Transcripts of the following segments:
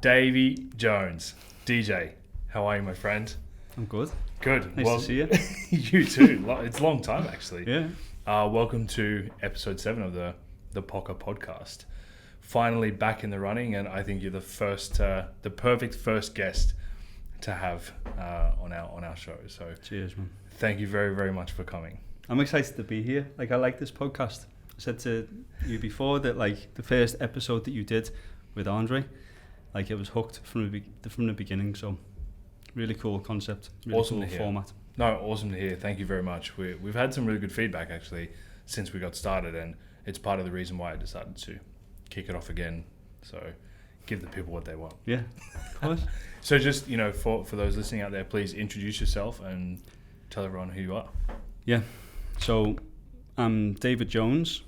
Davey Jones, DJ. How are you, my friend? I'm good. Good. Nice to see you. You too. It's a long time, actually. Yeah. Welcome to Ep7 of the Poka podcast. Finally back in the running, and I think you're the perfect first guest to have on our show. So cheers, man. Thank you very, very much for coming. I'm excited to be here. I like this podcast. I said to you before that the first episode that you did with Andre, it was hooked from the beginning. So really cool concept. Really awesome cool format. No, awesome to hear. Thank you very much. We've had some really good feedback actually since we got started, and it's part of the reason why I decided to kick it off again. So give the people what they want. Yeah, of course. So just, for those listening out there, please introduce yourself and tell everyone who you are. Yeah. So I'm David Jones.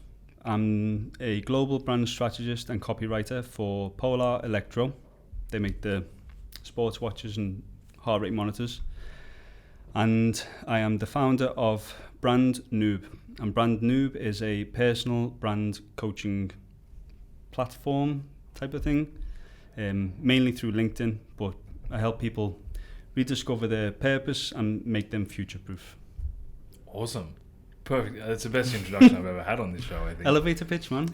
I'm a global brand strategist and copywriter for Polar Electro. They make the sports watches and heart rate monitors. And I am the founder of Brand Noob. And Brand Noob is a personal brand coaching platform type of thing, mainly through LinkedIn, but I help people rediscover their purpose and make them future-proof. Awesome. Perfect. That's the best introduction I've ever had on this show, I think. Elevator pitch, man.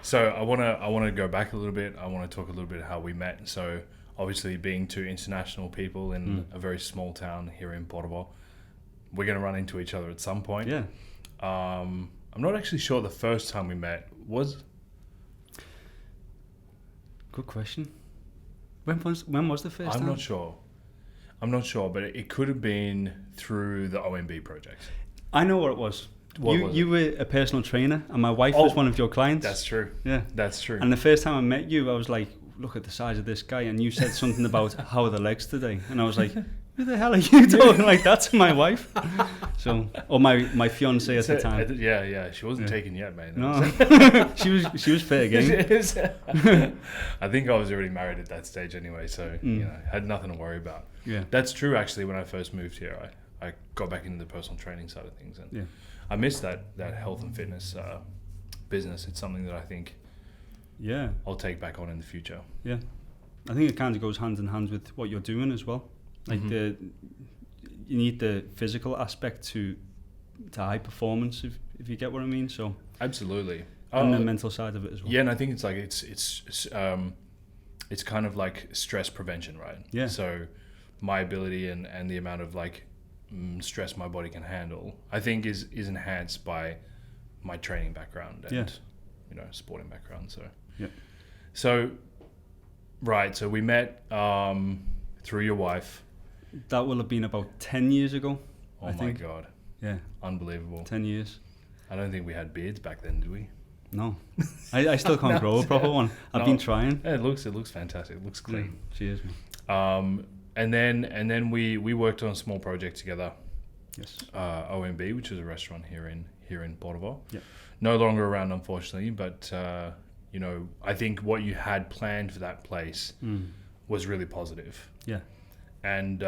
So I want to go back a little bit. I want to talk a little bit how we met. So obviously being two international people in a very small town here in Portugal, we're going to run into each other at some point. Yeah. I'm not actually sure the first time we met was. Good question. When was the first time? I'm not sure, but it could have been through the OMB project. I know what it was. You were a personal trainer, and my wife was one of your clients. That's true. Yeah, that's true. And the first time I met you, I was like, "Look at the size of this guy," and you said something about how are the legs today, and I was like, "Who the hell are you talking like that to my wife?" Or my fiance at the time. Yeah, she wasn't taken yet, mate. No, she was fair game. I think I was already married at that stage anyway, so had nothing to worry about. Yeah, that's true. Actually, when I first moved here, I got back into the personal training side of things, and I miss that health and fitness business. It's something that I think I'll take back on in the future. Yeah, I think it kind of goes hand in hand with what you're doing as well. You need the physical aspect to high performance, if you get what I mean. So absolutely, and the mental side of it as well. Yeah, and I think it's it's kind of like stress prevention, right? Yeah. So my ability and the amount of stress my body can handle, I think is enhanced by my training background and sporting background. So so we met through your wife. That will have been about 10 years ago. Oh my God. Yeah. Unbelievable. 10 years. I don't think we had beards back then, did we? No. I still can't grow a proper one. I've been trying. Yeah, it looks fantastic. It looks clean. Cheers, man. And then we worked on a small project together. Yes. OMB, which is a restaurant here in Portugal. Yeah. No longer around, unfortunately, but I think what you had planned for that place was really positive. Yeah. And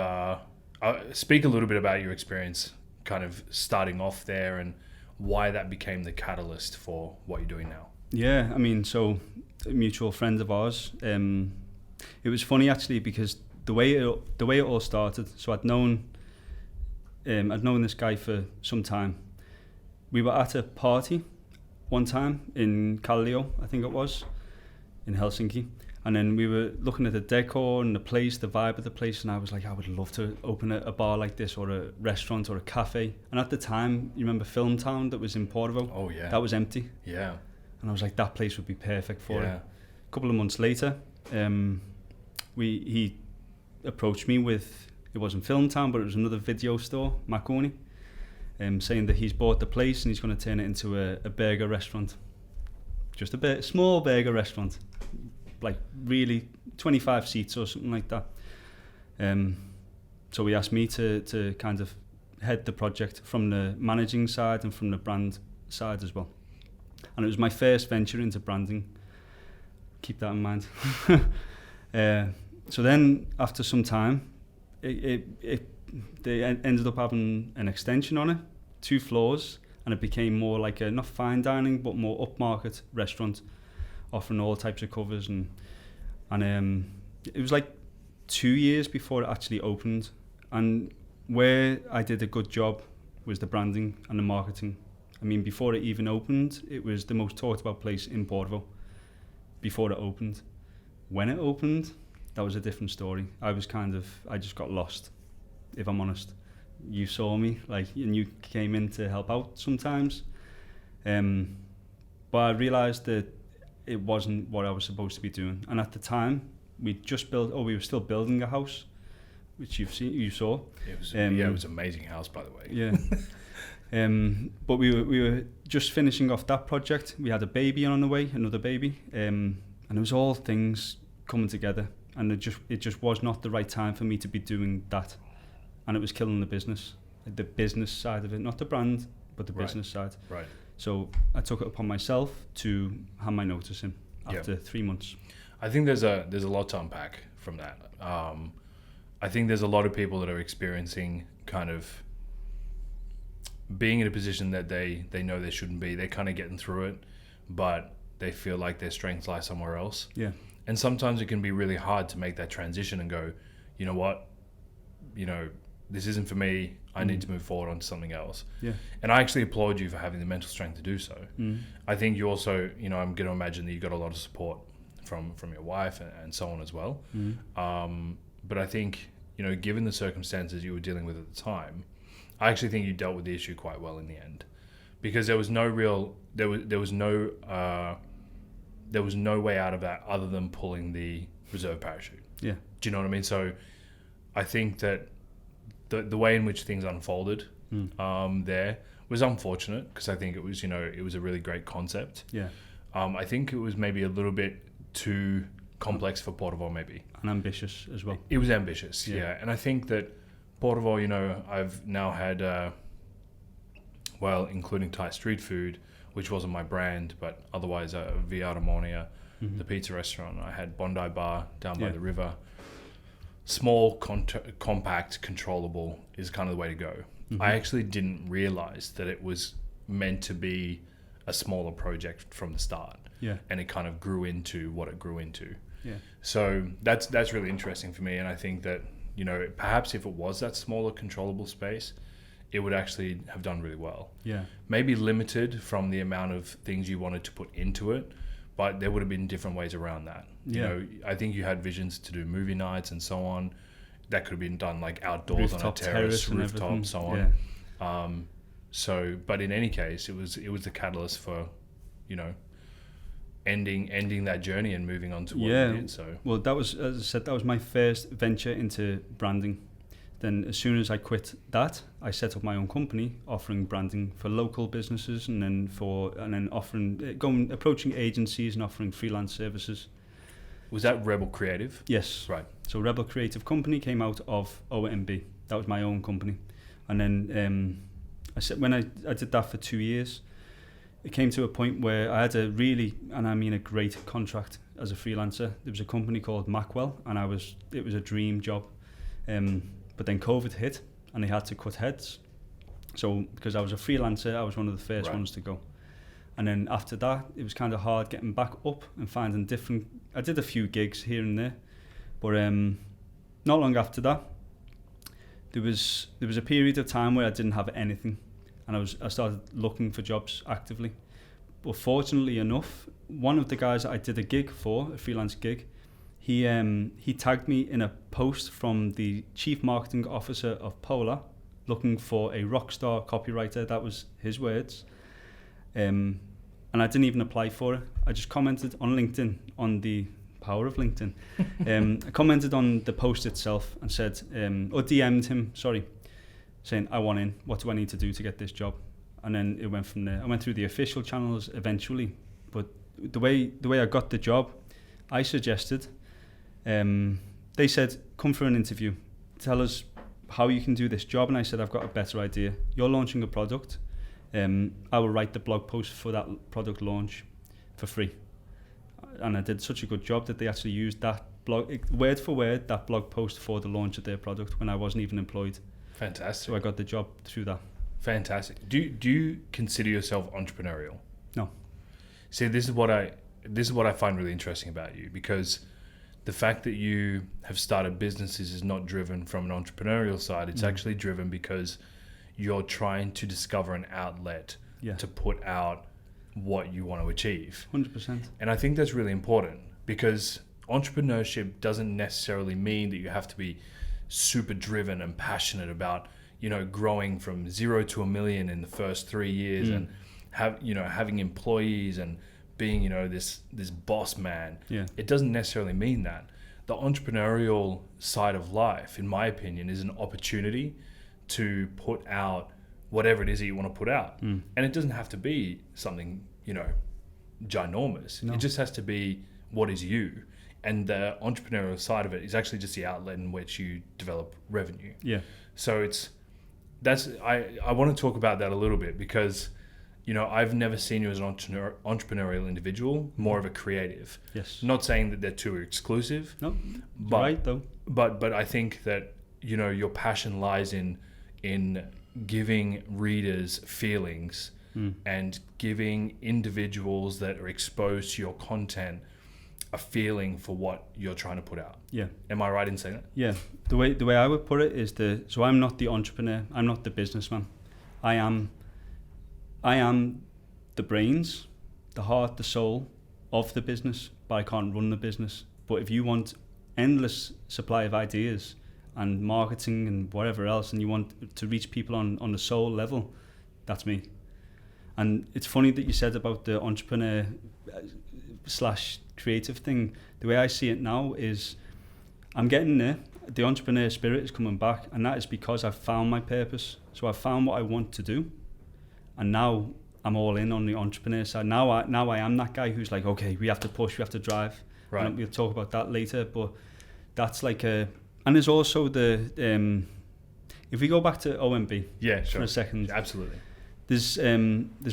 speak a little bit about your experience kind of starting off there and why that became the catalyst for what you're doing now. Yeah, I mean, so a mutual friend of ours, it was funny actually because the way it all started, so I'd known this guy for some time. We were at a party one time in Kallio, I think it was, in Helsinki. And then we were looking at the decor and the place, the vibe of the place, and I was like, I would love to open a bar like this, or a restaurant, or a cafe. And at the time, you remember Film Town that was in Portugal? Oh yeah. That was empty. Yeah. And I was like, that place would be perfect for it. Yeah. A couple of months later, he approached me with, it wasn't Film Town, but it was another video store, Makoni, saying that he's bought the place and he's going to turn it into a burger restaurant. Just a small burger restaurant. Like really 25 seats or something like that. So he asked me to kind of head the project from the managing side and from the brand side as well. And it was my first venture into branding. Keep that in mind. So then after some time, they ended up having an extension on it, 2 floors, and it became more like a, not fine dining, but more upmarket restaurant, offering all types of covers. And And it was like 2 years before it actually opened. And where I did a good job was the branding and the marketing. I mean, before it even opened, it was the most talked about place in Portugal before it opened. When it opened, that was a different story. I just got lost, if I'm honest. You saw me, and you came in to help out sometimes. But I realised that it wasn't what I was supposed to be doing. And at the time, we were still building a house, which you saw. It was it was an amazing house, by the way. Yeah. But we were just finishing off that project. We had a baby on the way, another baby, and it was all things coming together. And it just was not the right time for me to be doing that, and it was killing the business side of it, not the brand, but the business side. Right. So I took it upon myself to hand my notice in after 3 months. I think there's a lot to unpack from that. I think there's a lot of people that are experiencing kind of being in a position that they know they shouldn't be. They're kind of getting through it, but they feel like their strengths lie somewhere else. Yeah. And sometimes it can be really hard to make that transition and go, you know what, this isn't for me. I need to move forward onto something else. Yeah. And I actually applaud you for having the mental strength to do so. I think you also, I'm going to imagine that you got a lot of support from your wife and so on as well. But I think, given the circumstances you were dealing with at the time, I actually think you dealt with the issue quite well in the end, because there was no way out of that other than pulling the reserve parachute. Yeah. Do you know what I mean? So I think that the way in which things unfolded there was unfortunate, because I think it was, it was a really great concept. Yeah. I think it was maybe a little bit too complex for Portugal, maybe. And ambitious as well. It was ambitious, yeah. And I think that Portugal, I've now had, including Thai street food, which wasn't my brand, but otherwise Via Harmonia, the pizza restaurant. I had Bondi Bar down by the river. Small, compact, controllable is kind of the way to go. I actually didn't realize that it was meant to be a smaller project from the start. Yeah. And it kind of grew into what it grew into. Yeah. So that's really interesting for me. And I think that, perhaps if it was that smaller, controllable space, it would actually have done really well. Yeah. Maybe limited from the amount of things you wanted to put into it, but there would have been different ways around that. Yeah. I think you had visions to do movie nights and so on. That could have been done like outdoors on a terrace, rooftop, so on. Yeah. But in any case, it was the catalyst for, ending that journey and moving on to what we did. So well, that was, as I said, that was my first venture into branding. Then as soon as I quit that, I set up my own company offering branding for local businesses, and then approaching agencies and offering freelance services. Was that Rebel Creative? Yes. Right. So Rebel Creative Company came out of OMB. That was my own company. And then when I did that for 2 years, it came to a point where I had a great contract as a freelancer. There was a company called Macwell, and it was a dream job. But then COVID hit and they had to cut heads. So because I was a freelancer, I was one of the first ones to go. And then after that, it was kind of hard getting back up and finding I did a few gigs here and there, but not long after that, there was a period of time where I didn't have anything, and I started looking for jobs actively. But fortunately enough, one of the guys that I did a gig for, a freelance gig, he tagged me in a post from the chief marketing officer of Polar, looking for a rock star copywriter. That was his words. And I didn't even apply for it. I just commented on LinkedIn, on the power of LinkedIn. I commented on the post itself and said, or DM'd him, saying, I want in. What do I need to do to get this job? And then it went from there. I went through the official channels eventually, but the way I got the job, I suggested, they said, come for an interview. Tell us how you can do this job. And I said, I've got a better idea. You're launching a product. I will write the blog post for that product launch for free. And I did such a good job that they actually used that blog, word for word, that blog post for the launch of their product when I wasn't even employed. Fantastic. So I got the job through that. Fantastic. Do you consider yourself entrepreneurial? No. See, this is what I find really interesting about you, because the fact that you have started businesses is not driven from an entrepreneurial side. It's actually driven because you're trying to discover an outlet to put out what you want to achieve. 100%. And I think that's really important, because entrepreneurship doesn't necessarily mean that you have to be super driven and passionate about, you know, growing from 0 to 1 million in the first 3 years and having employees and being, you know, this boss man. Yeah. It doesn't necessarily mean that. The entrepreneurial side of life, in my opinion, is an opportunity to put out whatever it is that you want to put out. And it doesn't have to be something, you know, ginormous. No. It just has to be what is you. And the entrepreneurial side of it is actually just the outlet in which you develop revenue. Yeah. So I want to talk about that a little bit, because, you know, I've never seen you as an entrepreneurial individual, more of a creative. Yes. Not saying that they're two exclusive. No, but, right though. But I think that, you know, your passion lies in giving readers feelings and giving individuals that are exposed to your content a feeling for what you're trying to put out. Yeah. Am I right in saying that? Yeah. The way I would put it is so I'm not the entrepreneur, I'm not the businessman. I am the brains, the heart, the soul of the business, but I can't run the business. But if you want endless supply of ideas and marketing and whatever else, and you want to reach people on the soul level, that's me. And it's funny that you said about the entrepreneur / creative thing. The way I see it now is I'm getting there. The entrepreneur spirit is coming back, and that is because I've found my purpose. So I've found what I want to do, and now I'm all in on the entrepreneur side. Now I am that guy who's like, okay, we have to push, we have to drive. Right. And we'll talk about that later, but that's like and there's also the if we go back to OMB for a second. Absolutely. There's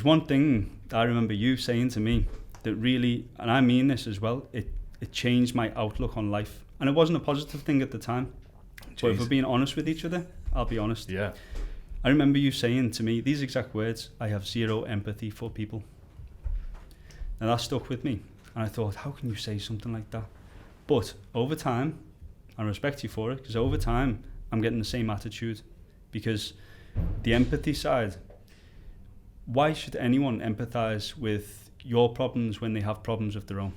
one thing that I remember you saying to me that really, and I mean this as well, it changed my outlook on life. And it wasn't a positive thing at the time. Jeez. But if we're being honest with each other, I'll be honest. Yeah. I remember you saying to me these exact words: I have zero empathy for people. Now that stuck with me. And I thought, how can you say something like that? But over time, I respect you for it, because over time, I'm getting the same attitude. Because the empathy side, why should anyone empathize with your problems when they have problems of their own?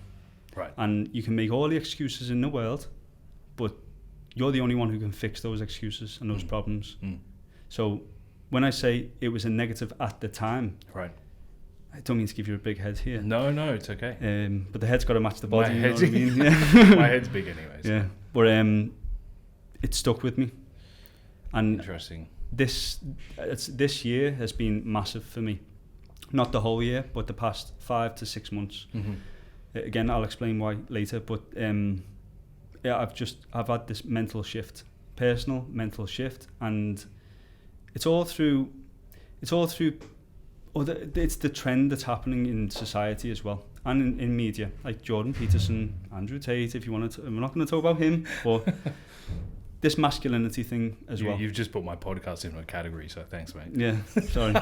Right. And you can make all the excuses in the world, but you're the only one who can fix those excuses and those problems. So when I say it was a negative at the time, right, I don't mean to give you a big head here. No, it's okay. But the head's got to match the body. My head's, you know what I mean? My head's big anyways. Yeah, but it stuck with me. And interesting. This year has been massive for me. Not the whole year, but the past 5 to 6 months. Again, I'll explain why later. But I've had this mental shift, personal mental shift, and it's all through. It's the trend that's happening in society as well, and in media, like Jordan Peterson, Andrew Tate. If you want to, we're not going to talk about him, but this masculinity thing as well. You've just put my podcast in a category, so thanks, mate. Yeah, sorry.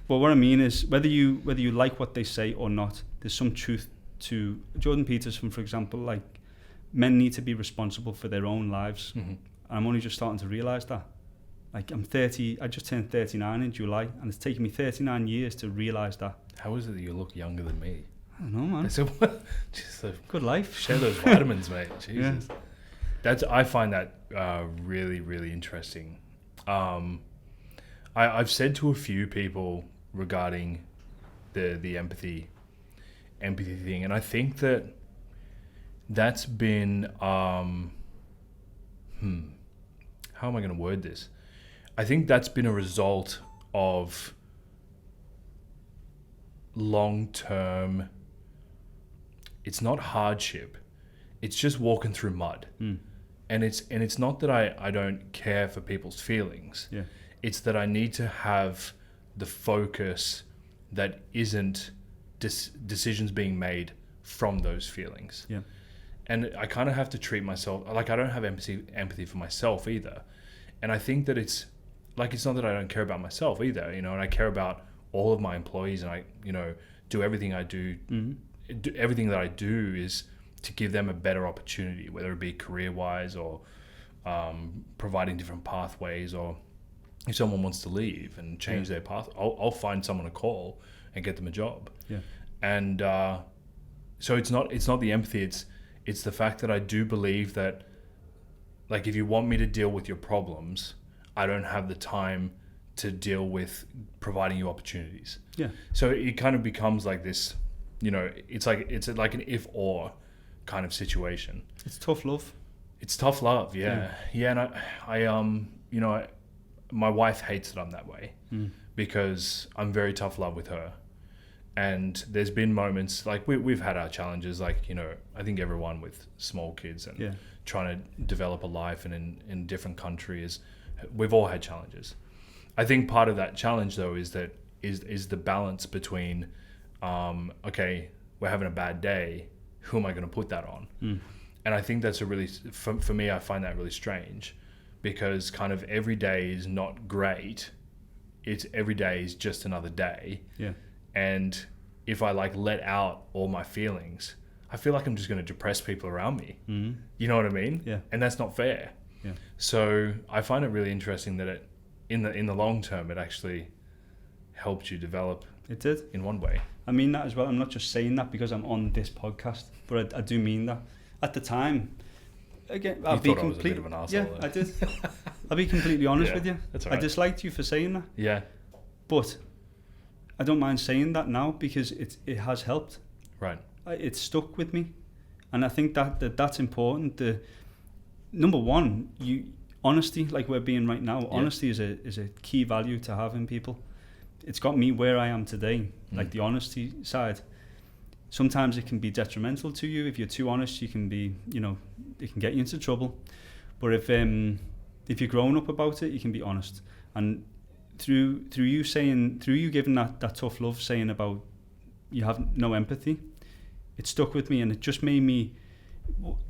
But what I mean is, whether you like what they say or not, there's some truth to Jordan Peterson, for example. Like, men need to be responsible for their own lives. And I'm only just starting to realise that. Like, I'm 30, I just turned 39 in July, and it's taken me 39 years to realise that. How is it that you look younger than me? I don't know, man. Just a good life. Share those vitamins, mate. Jesus. Yeah. I find that really, really interesting. I've said to a few people regarding the empathy thing, and I think that's been how am I going to word this? I think that's been a result of long-term. It's not hardship, it's just walking through mud. And it's not that I don't care for people's feelings. Yeah. It's that I need to have the focus that isn't decisions being made from those feelings. Yeah. And I kind of have to treat myself like I don't have empathy for myself either. And I think that it's not that I don't care about myself either, you know, and I care about all of my employees, and I, you know, do everything I do. Everything that I do is to give them a better opportunity, whether it be career-wise or providing different pathways, or if someone wants to leave and change their path, I'll find someone to call and get them a job. Yeah. And so it's not the empathy, it's the fact that I do believe that, like, if you want me to deal with your problems, I don't have the time to deal with providing you opportunities. Yeah. So it kind of becomes like this, you know, it's like an if or kind of situation. It's tough love. It's tough love, yeah. And I you know, my wife hates that I'm that way because I'm very tough love with her. And there's been moments, like we've had our challenges, like, you know, I think everyone with small kids and trying to develop a life and in different countries, we've all had challenges. I think part of that challenge though is the balance between, okay, we're having a bad day, who am I going to put that on? And I think that's a really, for me, I find that really strange, because kind of every day is not great. It's every day is just another day. Yeah. And if I like let out all my feelings, I feel like I'm just going to depress people around me. You know what I mean? Yeah. And that's not fair. Yeah. So I find it really interesting that it, in the long term, it actually helped you develop. It did. In one way. I mean that as well. I'm not just saying that because I'm on this podcast, but I do mean that. At the time, again, I was a bit of an arsehole. Yeah, I did. I'll be completely honest with you. That's all right. I disliked you for saying that. Yeah. But I don't mind saying that now because it has helped. Right. It's stuck with me, and I think that's important. The number one, honesty, like we're being right now. Honesty is a key value to have in people. It's got me where I am today. Like the honesty side. Sometimes it can be detrimental to you. If you're too honest, you can be, you know, it can get you into trouble. But if you're grown up about it, you can be honest. And through you giving that tough love, saying about you have no empathy, it stuck with me, and it just made me.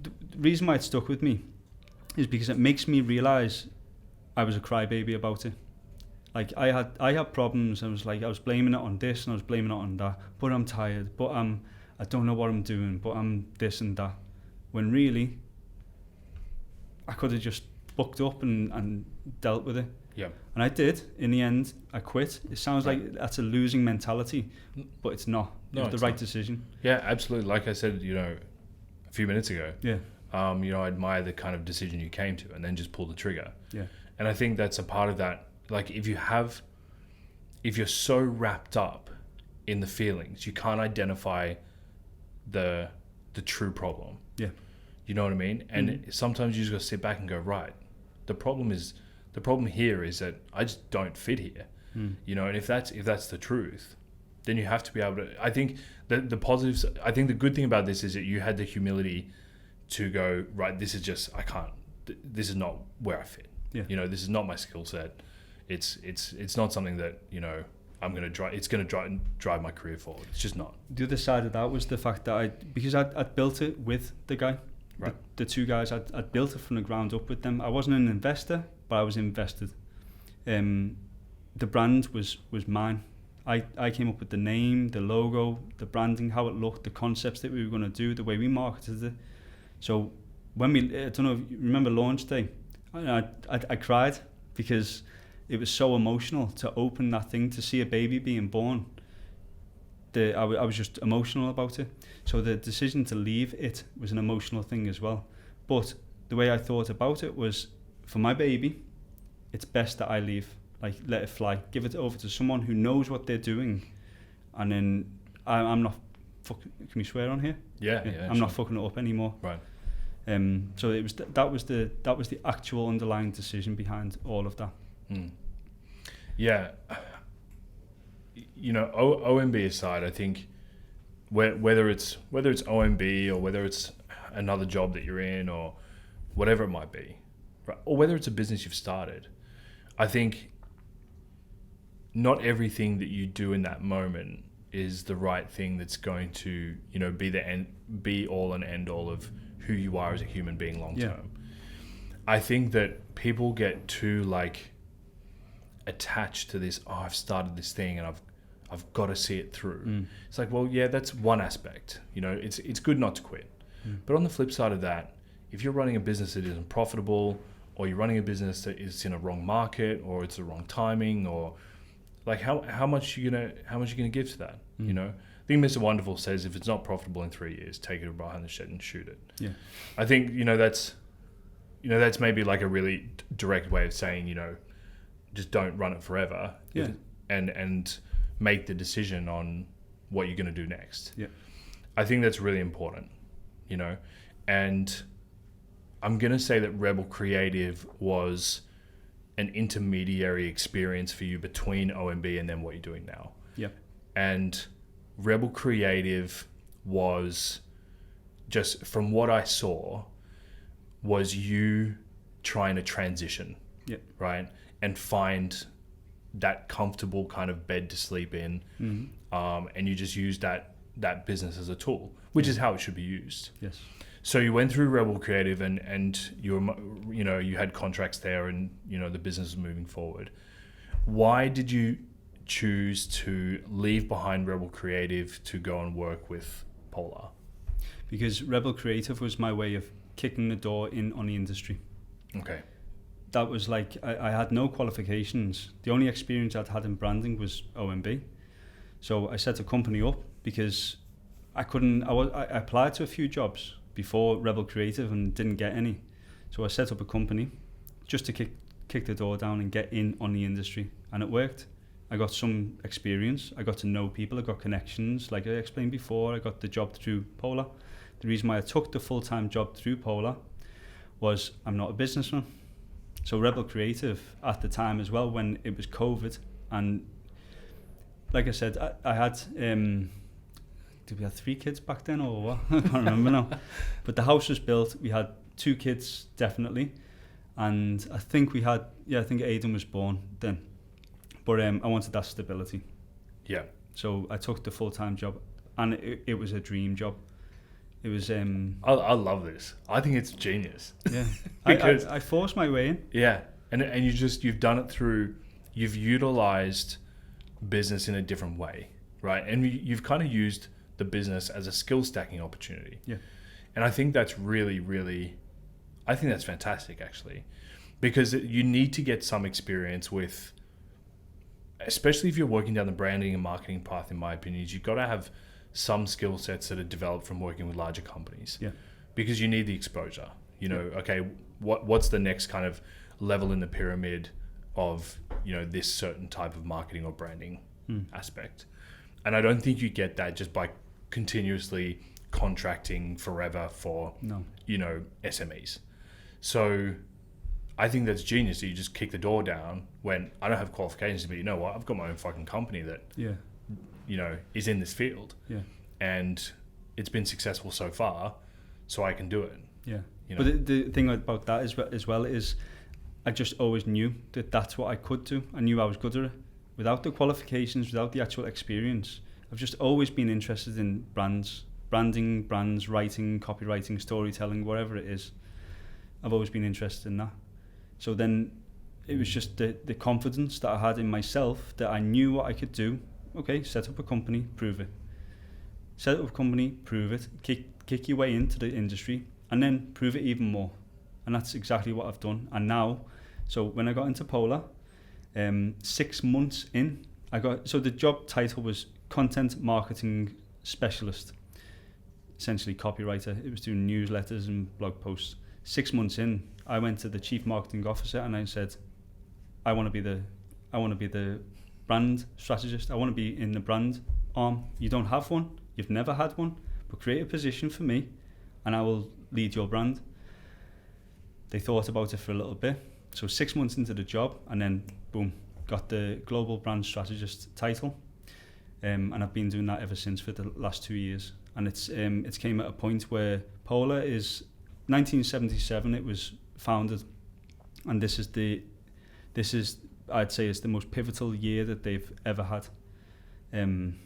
The reason why it stuck with me is because it makes me realize I was a crybaby about it. Like I had problems. I was blaming it on this and I was blaming it on that. But I'm tired. But I don't know what I'm doing. But I'm this and that. When really, I could have just bucked up and dealt with it. Yeah. And I did. In the end, I quit. It sounds like that's a losing mentality, but it's not. No, it's the right decision. Yeah, absolutely. Like I said, you know, a few minutes ago. Yeah. You know, I admire the kind of decision you came to, and then just pull the trigger. Yeah. And I think that's a part of that. Like if you're so wrapped up in the feelings, you can't identify the true problem. Yeah. You know what I mean? And sometimes you just got to sit back and go, right, the problem here is that I just don't fit here. You know, and if that's the truth, then you have to be able to, I think the positives, I think the good thing about this is that you had the humility to go, right, this is not where I fit. Yeah. You know, this is not my skill set. It's not something that, you know, it's going to drive my career forward. It's just not. The other side of that was the fact that because I'd built it with the guy, right. The two guys, I'd built it from the ground up with them. I wasn't an investor, but I was invested. The brand was mine. I came up with the name, the logo, the branding, how it looked, the concepts that we were going to do, the way we marketed it. So when I don't know if you remember launch day, I cried because it was so emotional to open that thing, to see a baby being born. I was just emotional about it. So the decision to leave it was an emotional thing as well. But the way I thought about it was, for my baby, it's best that I leave. Like, let it fly. Give it over to someone who knows what they're doing. And then I'm not fucking... Can we swear on here? Yeah. I'm not fucking it up anymore. Right. So it was that was the actual underlying decision behind all of that. Yeah. You know, OMB aside, I think whether it's OMB or whether it's another job that you're in or whatever it might be, right, or whether it's a business you've started, I think not everything that you do in that moment is the right thing that's going to, you know, be all and end all of who you are as a human being long term. I think that people get too attached to this. Oh, I've started this thing and I've got to see it through. It's like, well, yeah, that's one aspect. You know, it's good not to quit, But on the flip side of that, if you're running a business that isn't profitable, or you're running a business that is in a wrong market, or it's the wrong timing, or like how much you gonna give to that? You know, I think Mr. Wonderful says if it's not profitable in 3 years, take it behind the shed and shoot it. Yeah, I think that's maybe like a really direct way of saying, just don't run it forever. Yeah. And make the decision on what you're going to do next. Yeah. I think that's really important, and I'm going to say that Rebel Creative was an intermediary experience for you between OMB and then what you're doing now. Yeah. And Rebel Creative was, just from what I saw, was you trying to transition. Yeah. Right. And find that comfortable kind of bed to sleep in. And you just use that business as a tool, which is how it should be used. Yes. So you went through Rebel Creative and you were, you had contracts there and, the business is moving forward. Why did you choose to leave behind Rebel Creative to go and work with Polar? Because Rebel Creative was my way of kicking the door in on the industry. Okay. That was like, I had no qualifications. The only experience I'd had in branding was OMB. So I set a company up because I applied to a few jobs before Rebel Creative and didn't get any. So I set up a company just to kick the door down and get in on the industry. And it worked. I got some experience. I got to know people. I got connections. Like I explained before, I got the job through Polar. The reason why I took the full-time job through Polar was I'm not a businessman. So Rebel Creative at the time as well, when it was COVID, and like I said, I had, did we have 3 kids back then or what? I can't remember now. But the house was built, we had 2 kids definitely, and I think Aidan was born then. But I wanted that stability. Yeah. So I took the full-time job, and it was a dream job. It was. I love this. I think it's genius. Yeah, because I forced my way in. Yeah, and you've done it through. You've utilized business in a different way, right? And you've kind of used the business as a skill stacking opportunity. Yeah, and I think that's really, really. I think that's fantastic, actually, because you need to get some experience with. Especially if you're working down the branding and marketing path, in my opinion, you've got to have some skill sets that are developed from working with larger companies. Yeah. Because you need the exposure. Okay, what's the next kind of level in the pyramid of, this certain type of marketing or branding aspect. And I don't think you get that just by continuously contracting forever for, SMEs. So I think that's genius that you just kick the door down when I don't have qualifications, but you know what? I've got my own fucking company that is in this field. Yeah. And it's been successful so far, so I can do it. Yeah. But the thing about that as well is I just always knew that that's what I could do. I knew I was good at it. Without the qualifications, without the actual experience, I've just always been interested in branding, writing, copywriting, storytelling, whatever it is. I've always been interested in that. So then it was just the confidence that I had in myself that I knew what I could do. Okay, set up a company, prove it. Set up a company, prove it. Kick your way into the industry and then prove it even more. And that's exactly what I've done. And now, so when I got into Polar, 6 months in, so the job title was Content Marketing Specialist, essentially copywriter. It was doing newsletters and blog posts. 6 months in, I went to the chief marketing officer and I said, I want to be the brand strategist. I want to be in the brand arm. You don't have one. You've never had one, but create a position for me and I will lead your brand. They thought about it for a little bit. So 6 months into the job and then boom, got the Global Brand Strategist title. And I've been doing that ever since for the last 2 years. And it's came at a point where Polar is 1977 it was founded, and this is I'd say it's the most pivotal year that they've ever had. And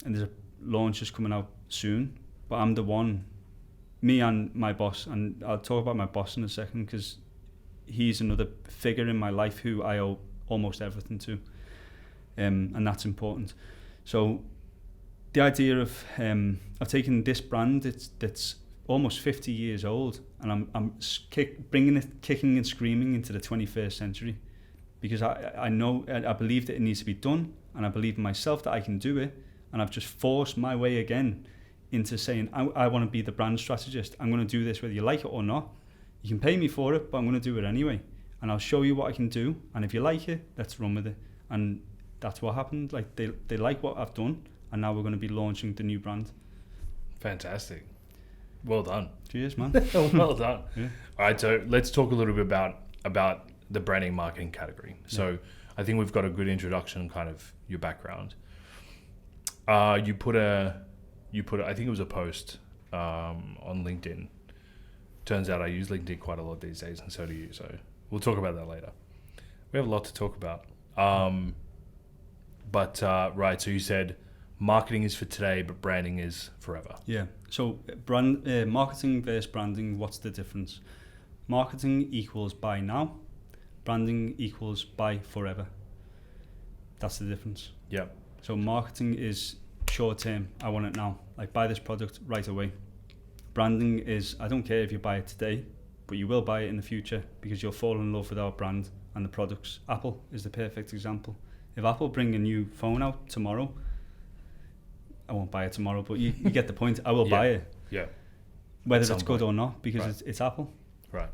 there's a launch just coming out soon, but I'm the one, me and my boss, and I'll talk about my boss in a second because he's another figure in my life who I owe almost everything to, and that's important. So the idea of taking this brand that's almost 50 years old, and I'm bringing it kicking and screaming into the 21st century, because I know, I believe that it needs to be done, and I believe in myself that I can do it, and I've just forced my way again into saying I want to be the brand strategist. I'm going to do this whether you like it or not. You can pay me for it, but I'm going to do it anyway, and I'll show you what I can do, and if you like it, let's run with it. And that's what happened. Like they like what I've done, and now we're going to be launching the new brand. Fantastic. Well done. Cheers, man. Well done. Yeah. All right, so let's talk a little bit about the branding marketing category. So I think we've got a good introduction, kind of your background. You put I think it was a post on LinkedIn. Turns out I use LinkedIn quite a lot these days, and so do you. So we'll talk about that later. We have a lot to talk about. Right, so you said marketing is for today, but branding is forever. Yeah. So marketing versus branding, what's the difference? Marketing equals buy now. Branding equals buy forever. That's the difference. Yeah. So marketing is short term. I want it now. Like, buy this product right away. Branding is, I don't care if you buy it today, but you will buy it in the future because you'll fall in love with our brand and the products. Apple is the perfect example. If Apple bring a new phone out tomorrow, I won't buy it tomorrow, but you get the point. I will buy it. Yeah. Whether it's good or not, because it's Apple. Right.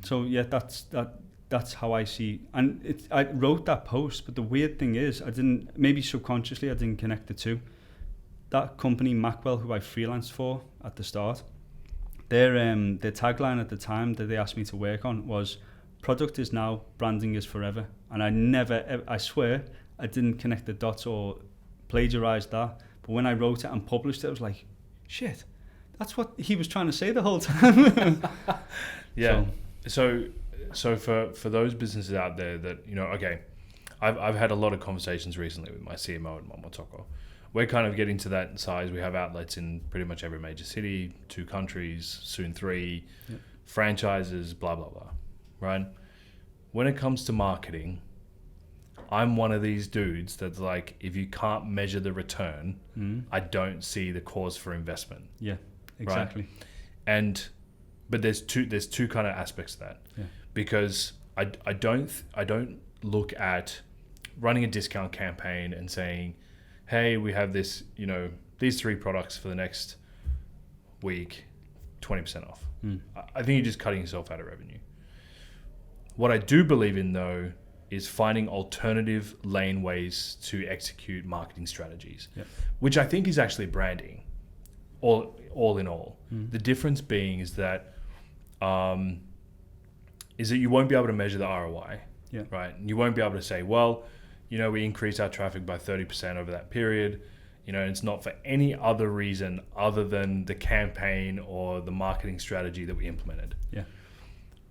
So yeah, that's how I see. And I wrote that post, but the weird thing is, maybe subconsciously I didn't connect the two. That company, Macwell, who I freelanced for at the start, their tagline at the time that they asked me to work on was, "Product is now, branding is forever." And I swear, I didn't connect the dots or plagiarized that. But when I wrote it and published it, I was like, shit, that's what he was trying to say the whole time. Yeah. So for those businesses out there that, okay, I've had a lot of conversations recently with my CMO at Momotoko. We're kind of getting to that size. We have outlets in pretty much every major city, 2 countries, soon 3, franchises, blah, blah, blah, right? When it comes to marketing, I'm one of these dudes that's like, if you can't measure the return, I don't see the cause for investment. Yeah, exactly. Right? But there's two kind of aspects to that. Yeah. Because I don't look at running a discount campaign and saying, hey, we have this, these 3 products for the next week, 20% off. I think you're just cutting yourself out of revenue. What I do believe in, though, is finding alternative lane ways to execute marketing strategies, which I think is actually branding, all in all. The difference being is that you won't be able to measure the ROI, right? And you won't be able to say, well, we increased our traffic by 30% over that period. It's not for any other reason other than the campaign or the marketing strategy that we implemented. Yeah.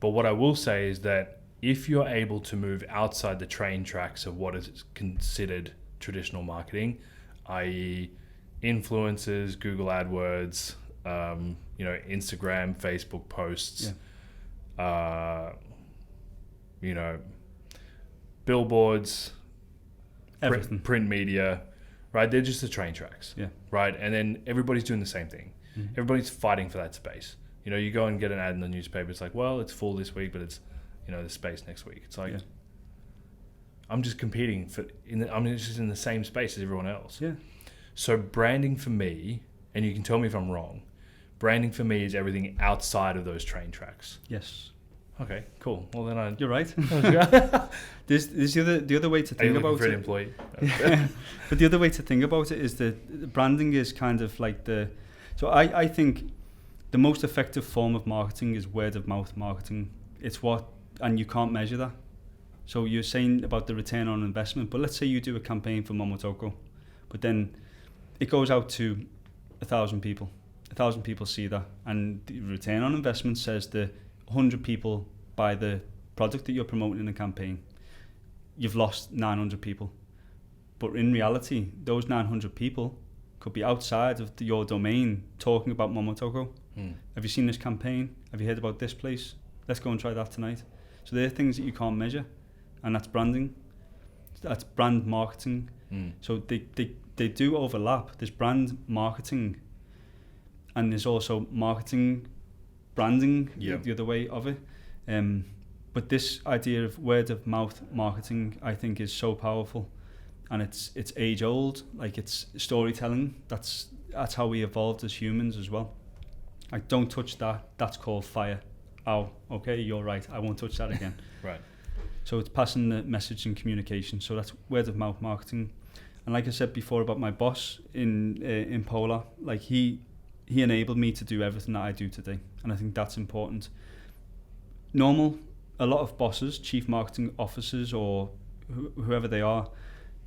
But what I will say is that if you're able to move outside the train tracks of what is considered traditional marketing, i.e. influencers, Google AdWords, Instagram, Facebook posts, billboards, print media, right? They're just the train tracks, right? And then everybody's doing the same thing. Everybody's fighting for that space. You go and get an ad in the newspaper. It's like, well, it's full this week, but it's the space next week. It's like, I'm just competing I'm just in the same space as everyone else. Yeah. So branding for me, and you can tell me if I'm wrong, branding for me is everything outside of those train tracks. Yes. Okay, cool. Well, then you're right. There's the other way to think about it. Employee? But the other way to think about it is that branding is kind of like so I think the most effective form of marketing is word of mouth marketing. And you can't measure that. So you're saying about the return on investment, but let's say you do a campaign for Momotoko, but then it goes out to 1,000 people. 1,000 people see that, and the return on investment says that 100 people buy the product that you're promoting in the campaign. You've lost 900 people. But in reality, those 900 people could be outside of your domain talking about Momotoko. Have you seen this campaign? Have you heard about this place? Let's go and try that tonight. So they're things that you can't measure, and that's branding. That's brand marketing. So they do overlap. There's brand marketing, and there's also marketing, branding, Yep. the other way of it. But this idea of word of mouth marketing, I think, is so powerful, and it's age old. Like, it's storytelling. That's how we evolved as humans as well. Like, don't touch that. That's called fire. Oh, okay, you're right. I won't touch that again. Right. So it's passing the message and communication. So that's word of mouth marketing. And like I said before about my boss in Polar, like he enabled me to do everything that I do today, and I think that's important. A lot of bosses, chief marketing officers, or whoever they are,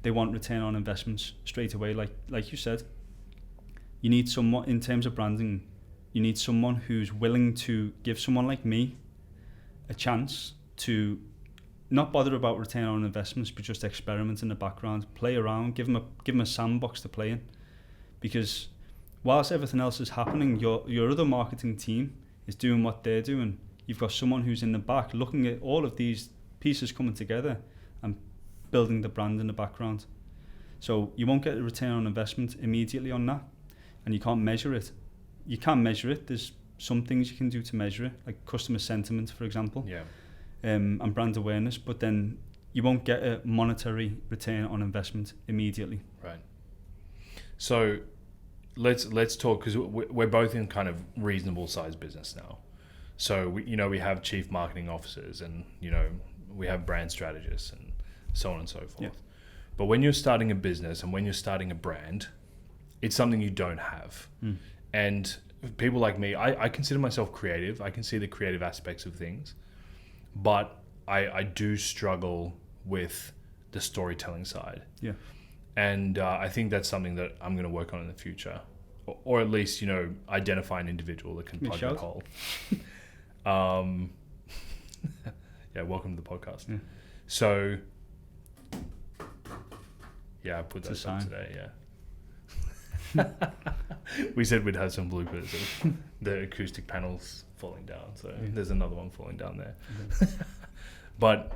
they want return on investments straight away. Like you said, you need someone, in terms of branding, you need someone who's willing to give someone like me a chance to not bother about return on investments, but just experiment in the background, play around, give them a sandbox to play in. Because whilst everything else is happening, your other marketing team is doing what they're doing. You've got someone who's in the back looking at all of these pieces coming together and building the brand in the background. So you won't get a return on investment immediately on that, and you can't measure it. You can measure it. There's some things you can do to measure it, like customer sentiment, for example, and brand awareness, but then you won't get a monetary return on investment immediately. Right. So let's talk, because we're both in kind of reasonable sized business now. So we have chief marketing officers, and we have brand strategists and so on and so forth. Yeah. But when you're starting a business and when you're starting a brand, it's something you don't have. And people like me, I consider myself creative. I can see the creative aspects of things, but I do struggle with the storytelling side. Yeah. And I think that's something that I'm going to work on in the future, or at least identify an individual that can plug that hole. Yeah, welcome to the podcast. Yeah. So yeah, I put It's that a up sign. today. Yeah. We said we'd have some bloopers of the acoustic panels falling down, so there's another one falling down there. But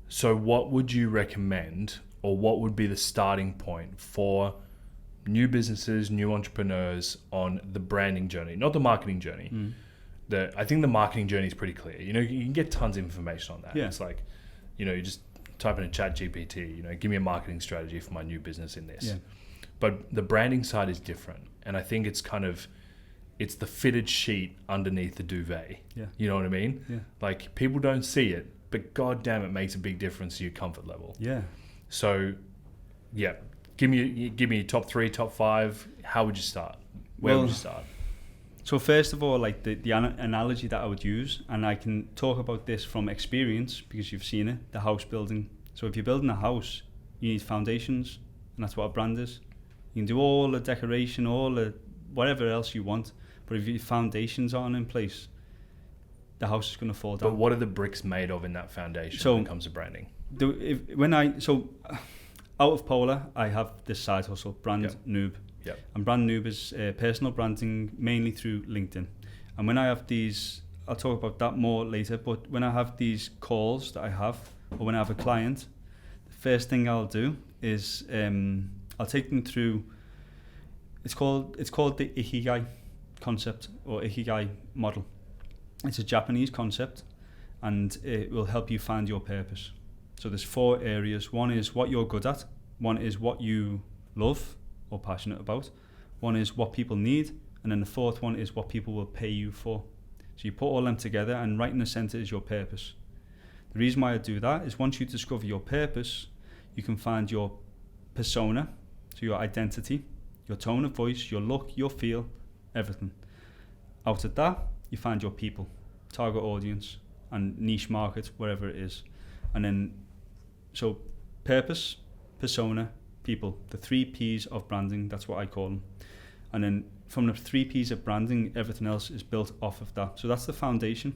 so what would you recommend, or what would be the starting point for new businesses, new entrepreneurs on the branding journey, not the marketing journey? I think the marketing journey is pretty clear. You can get tons of information on that. Yeah. It's like, you just type in a chat GPT, give me a marketing strategy for my new business in this. Yeah. But the branding side is different. And I think it's the fitted sheet underneath the duvet. Yeah. You know what I mean? Yeah. Like, people don't see it, but god damn, it makes a big difference to your comfort level. Yeah. So, yeah, give me top 3, top 5. How would you start? Where would you start? So first of all, like the analogy that I would use, and I can talk about this from experience because you've seen it, the house building. So if you're building a house, you need foundations, and that's what a brand is. You can do all the decoration, all the whatever else you want, but if your foundations aren't in place, the house is going to fall down. But what are the bricks made of in that foundation when it comes to branding? Out of Polar, I have this side hustle, Brand Noob. Yep. And Brand Noob is personal branding mainly through LinkedIn. And when I have these, I'll talk about that more later, but when I have these calls that I have, or when I have a client, the first thing I'll do is I'll take them through, it's called the Ikigai concept, or Ikigai model. It's a Japanese concept, and it will help you find your purpose. So there's 4 areas. One is what you're good at. One is what you love or passionate about. One is what people need, and then the 4th one is what people will pay you for. So you put all them together, and right in the center is your purpose. The reason why I do that is once you discover your purpose, you can find your persona, so your identity, your tone of voice, your look, your feel, everything. Out of that, you find your people, target audience, and niche market, wherever it is. And then, so purpose, persona, people, the 3 P's of branding, that's what I call them. And then from the 3 P's of branding, everything else is built off of that. So that's the foundation.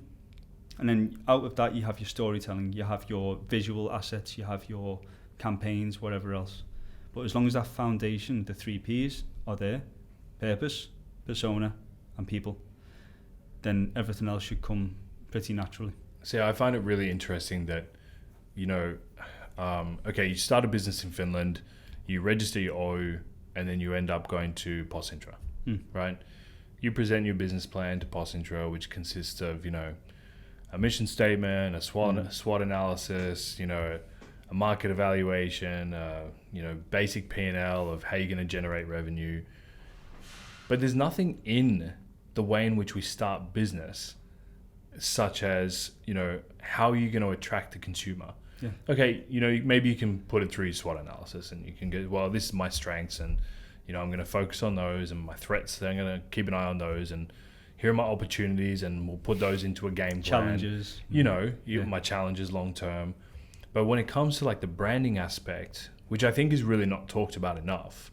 And then out of that, you have your storytelling, you have your visual assets, you have your campaigns, whatever else. But as long as that foundation, the 3 P's are there, purpose, persona, and people, then everything else should come pretty naturally. See, I find it really interesting that, you start a business in Finland, you register your O, and then you end up going to POS Intra, right? You present your business plan to POS Intra, which consists of, you know, a mission statement, a SWOT analysis, you know, a market evaluation, you know, basic P&L of how you're going to generate revenue. But there's nothing in the way in which we start business, such as, you know, how are you going to attract the consumer? Yeah. Okay, you know, maybe you can put it through your SWOT analysis and you can go, well, this is my strengths and, you know, I'm going to focus on those, and my threats, I'm going to keep an eye on those, and here are my opportunities, and we'll put those into a game plan. Challenges. You know, my challenges long term. But when it comes to like the branding aspect, which I think is really not talked about enough,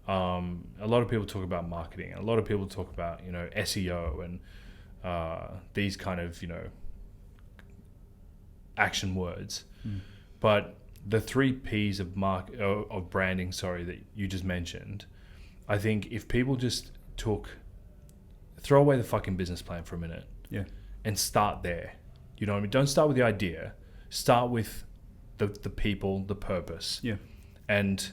a lot of people talk about marketing. A lot of people talk about, you know, SEO and these kind of, you know, action words. But the 3 P's of branding, that you just mentioned, I think if people just throw away the fucking business plan for a minute, and start there. You know what I mean? Don't start with the idea. Start with the people, the purpose. Yeah. And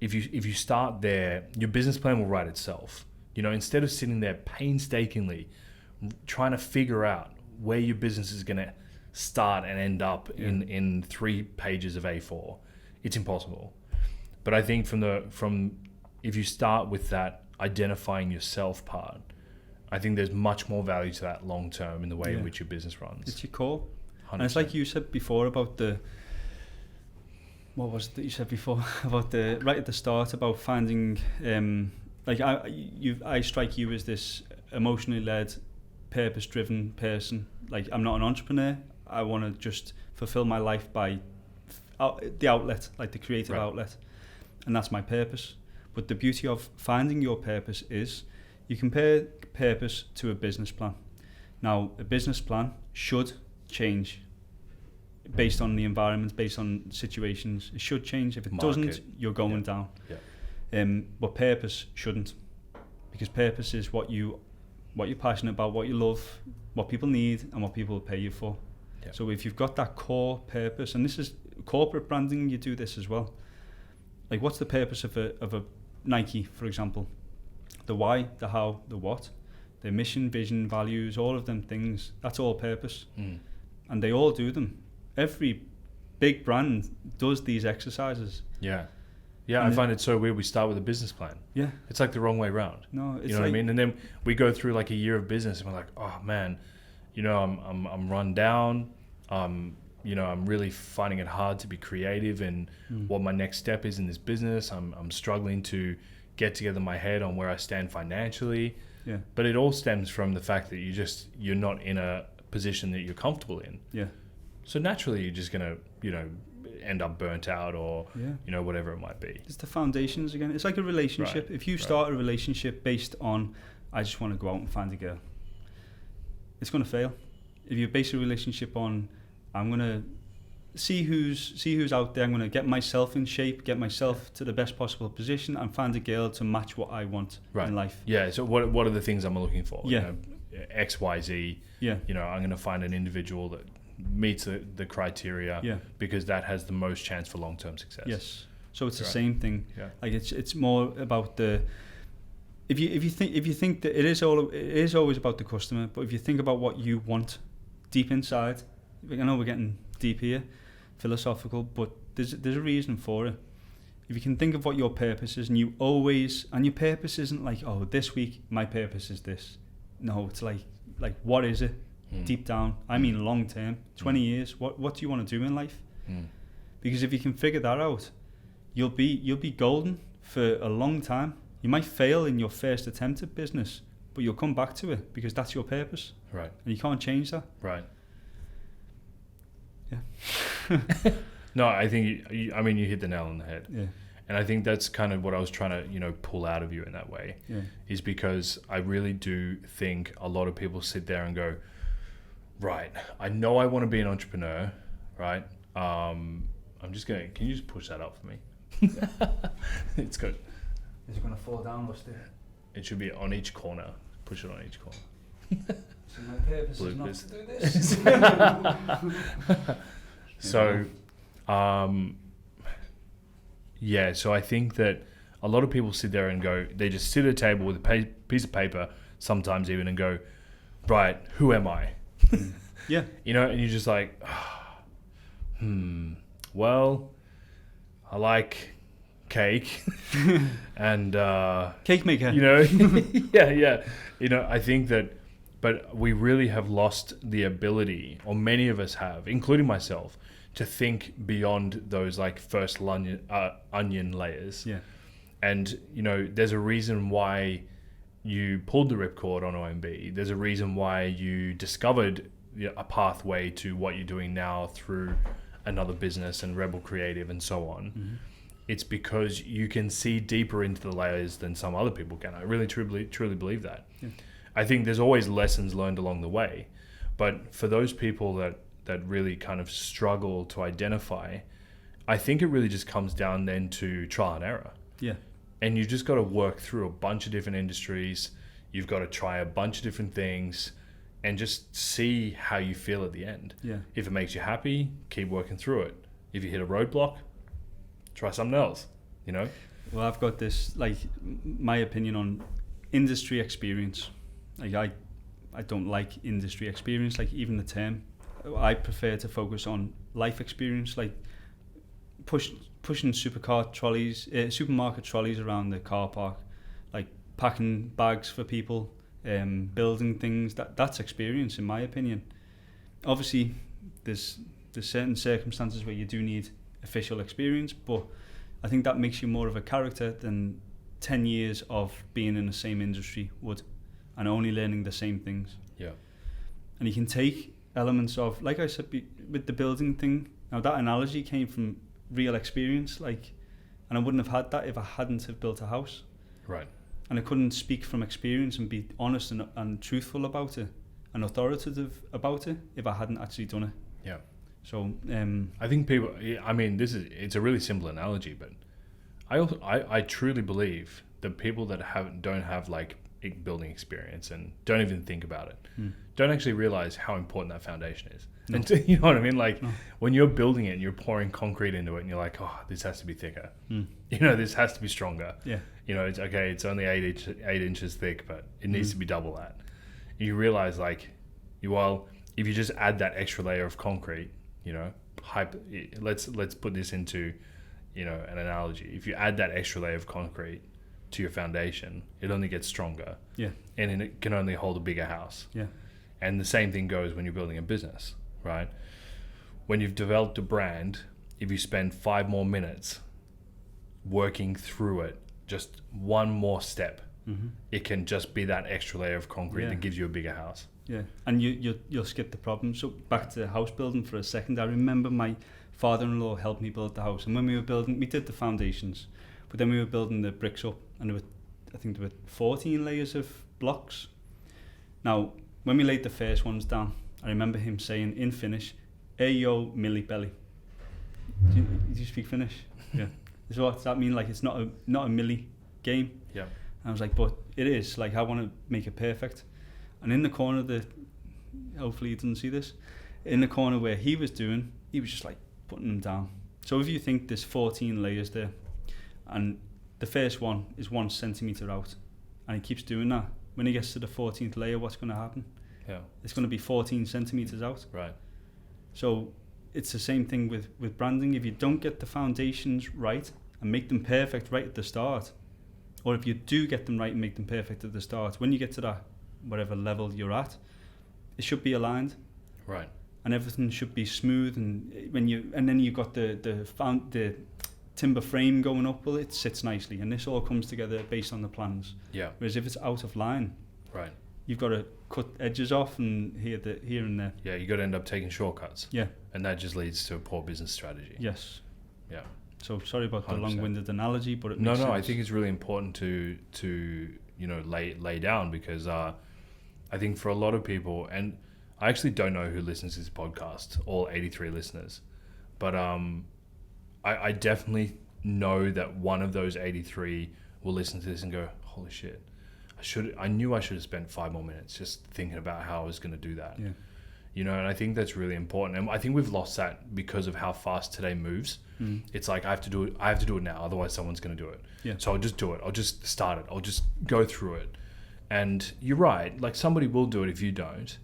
if you start there, your business plan will write itself. You know, instead of sitting there painstakingly trying to figure out where your business is going to start and end up in 3 pages of A4, it's impossible. But I think if you start with that identifying yourself part, I think there's much more value to that long term in the way in which your business runs. It's your core. 100%. And it's like you said before about what was it that you said before about right at the start about finding like I strike you as this emotionally led, purpose driven person. Like, I'm not an entrepreneur. I want to just fulfill my life by the outlet, like the creative outlet, and that's my purpose. But the beauty of finding your purpose is you compare purpose to a business plan. Now, a business plan should change based on the environment, based on situations. It should change. If it doesn't, you're going down. Yeah. But purpose shouldn't, because purpose is what you're passionate about, what you love, what people need, and what people will pay you for. Yeah. So if you've got that core purpose, and this is corporate branding, you do this as well. Like, what's the purpose of a Nike, for example? The why, the how, the what, their mission, vision, values, all of them things. That's all purpose, and they all do them. Every big brand does these exercises. Yeah. I find it so weird. We start with a business plan. Yeah. It's like the wrong way around. No, it's, you know what I mean? And then we go through like a year of business and we're like, oh man, you know, I'm run down. You know, I'm really finding it hard to be creative in what my next step is in this business. I'm struggling to get together my head on where I stand financially. Yeah. But it all stems from the fact that you're not in a position that you're comfortable in. Yeah. So naturally you're just gonna, you know, end up burnt out or you know, whatever it might be. It's the foundations again. It's like a relationship. If you start a relationship based on I just want to go out and find a girl, it's going to fail. If you base a relationship on I'm going to see who's out there, I'm going to get myself in shape, get myself to the best possible position, and find a girl to match what I want in life. Yeah. So what are the things I'm looking for? Yeah. You know, X, Y, Z. Yeah. You know, I'm going to find an individual that meets the criteria because that has the most chance for long-term success. Yes. So it's the same thing. Yeah. Like it's more about the if you think that it is always about the customer, but if you think about what you want deep inside, I know we're getting deep here, philosophical, but there's a reason for it. If you can think of what your purpose is, and your purpose isn't like, oh, this week my purpose is this. No, it's like what is it? Deep down, I mean long term, 20 years, what do you want to do in life? Because if you can figure that out, you'll be golden for a long time. You might fail in your first attempt at business, but you'll come back to it because that's your purpose. Right. And you can't change that. Right. Yeah. No, I think you hit the nail on the head. Yeah. And I think that's kind of what I was trying to, you know, pull out of you in that way. Yeah. Is because I really do think a lot of people sit there and go, right, I know I want to be an entrepreneur, right? Can you just push that up for me? It's good. Is it going to fall down, Rusty? It should be on each corner. Push it on each corner. So my purpose is not to do this. So, so I think that a lot of people sit there and go, they just sit at a table with a piece of paper, sometimes even, and go, right, who am I? Yeah. You know, and you're just like, well, I like cake and cake maker. You know, yeah. You know, I think that, but we really have lost the ability, or many of us have, including myself, to think beyond those like first onion layers. Yeah. And you know, there's a reason why you pulled the ripcord on OMB. There's a reason why you discovered a pathway to what you're doing now through another business and Rebel Creative and so on. Mm-hmm. It's because you can see deeper into the layers than some other people can. I really truly believe that. Yeah. I think there's always lessons learned along the way, but for those people that really kind of struggle to identify, I think it really just comes down then to trial and error. Yeah. And you just got to work through a bunch of different industries. You've got to try a bunch of different things and just see how you feel at the end. Yeah. If it makes you happy, keep working through it. If you hit a roadblock, try something else, you know? Well, I've got this, like, my opinion on industry experience. Like, I don't like industry experience, like even the term. I prefer to focus on life experience, like pushing supermarket trolleys around the car park, like packing bags for people, building things. That's experience, in my opinion. Obviously, there's certain circumstances where you do need official experience, but I think that makes you more of a character than 10 years of being in the same industry would, and only learning the same things. Yeah. And you can take elements of, like I said, with the building thing. Now that analogy came from real experience, like, and I wouldn't have had that if I hadn't have built a house. Right. And I couldn't speak from experience and be honest and truthful about it and authoritative about it if I hadn't actually done it. Yeah. So I think people, I mean, it's a really simple analogy, but I truly believe that people that don't have like building experience and don't even think about it, don't actually realize how important that foundation is. No. And you know what I mean? Like when you're building it and you're pouring concrete into it and you're like, oh, this has to be thicker. You know, this has to be stronger. Yeah. You know, it's okay, it's only 8 inches thick, but it needs to be double that. You realize like, if you just add that extra layer of concrete, you know, let's put this into, you know, an analogy. If you add that extra layer of concrete to your foundation, it only gets stronger. Yeah. And it can only hold a bigger house. Yeah. And the same thing goes when you're building a business, right? When you've developed a brand, if you spend 5 more minutes working through it, just one more step, it can just be that extra layer of concrete that gives you a bigger house. Yeah, and you'll skip the problem. So back to house building for a second. I remember my father-in-law helped me build the house, and when we were building, we did the foundations, but then we were building the bricks up, and I think there were 14 layers of blocks. Now, when we laid the first ones down, I remember him saying in Finnish, "Ayo milli belly." Do you speak Finnish? Yeah. So what does that mean? Like, it's not a milli game. Yeah. And I was like, but it is. Like, I want to make it perfect. And in the corner, hopefully you didn't see this, in the corner where he was just like putting them down. So if you think there's 14 layers there, and the first one is 1 centimetre out, and he keeps doing that, when he gets to the 14th layer, what's going to happen? Yeah. It's going to be 14 centimetres out. Right. So it's the same thing with branding. If you don't get the foundations right and make them perfect right at the start, or if you do get them right and make them perfect at the start, when you get to that whatever level you're at, it should be aligned, right? And everything should be smooth. And then you've got the timber frame going up. Well, it sits nicely, and this all comes together based on the plans. Yeah. Whereas if it's out of line, right, you've got to cut edges off and here and there. Yeah, you got to end up taking shortcuts. Yeah. And that just leads to a poor business strategy. Yes. Yeah. So sorry about 100%. the long-winded analogy, but it makes sense. I think it's really important to you know lay down, because I think for a lot of people, and I actually don't know who listens to this podcast, all 83 listeners, but I definitely know that one of those 83 will listen to this and go, holy shit, I knew I should have spent 5 more minutes just thinking about how I was going to do that. Yeah. And I think that's really important. And I think we've lost that because of how fast today moves. It's like I have to do it now, otherwise someone's going to do it. Yeah. So I'll just do it. I'll just start it. I'll just go through it. And you're right, like somebody will do it if you don't.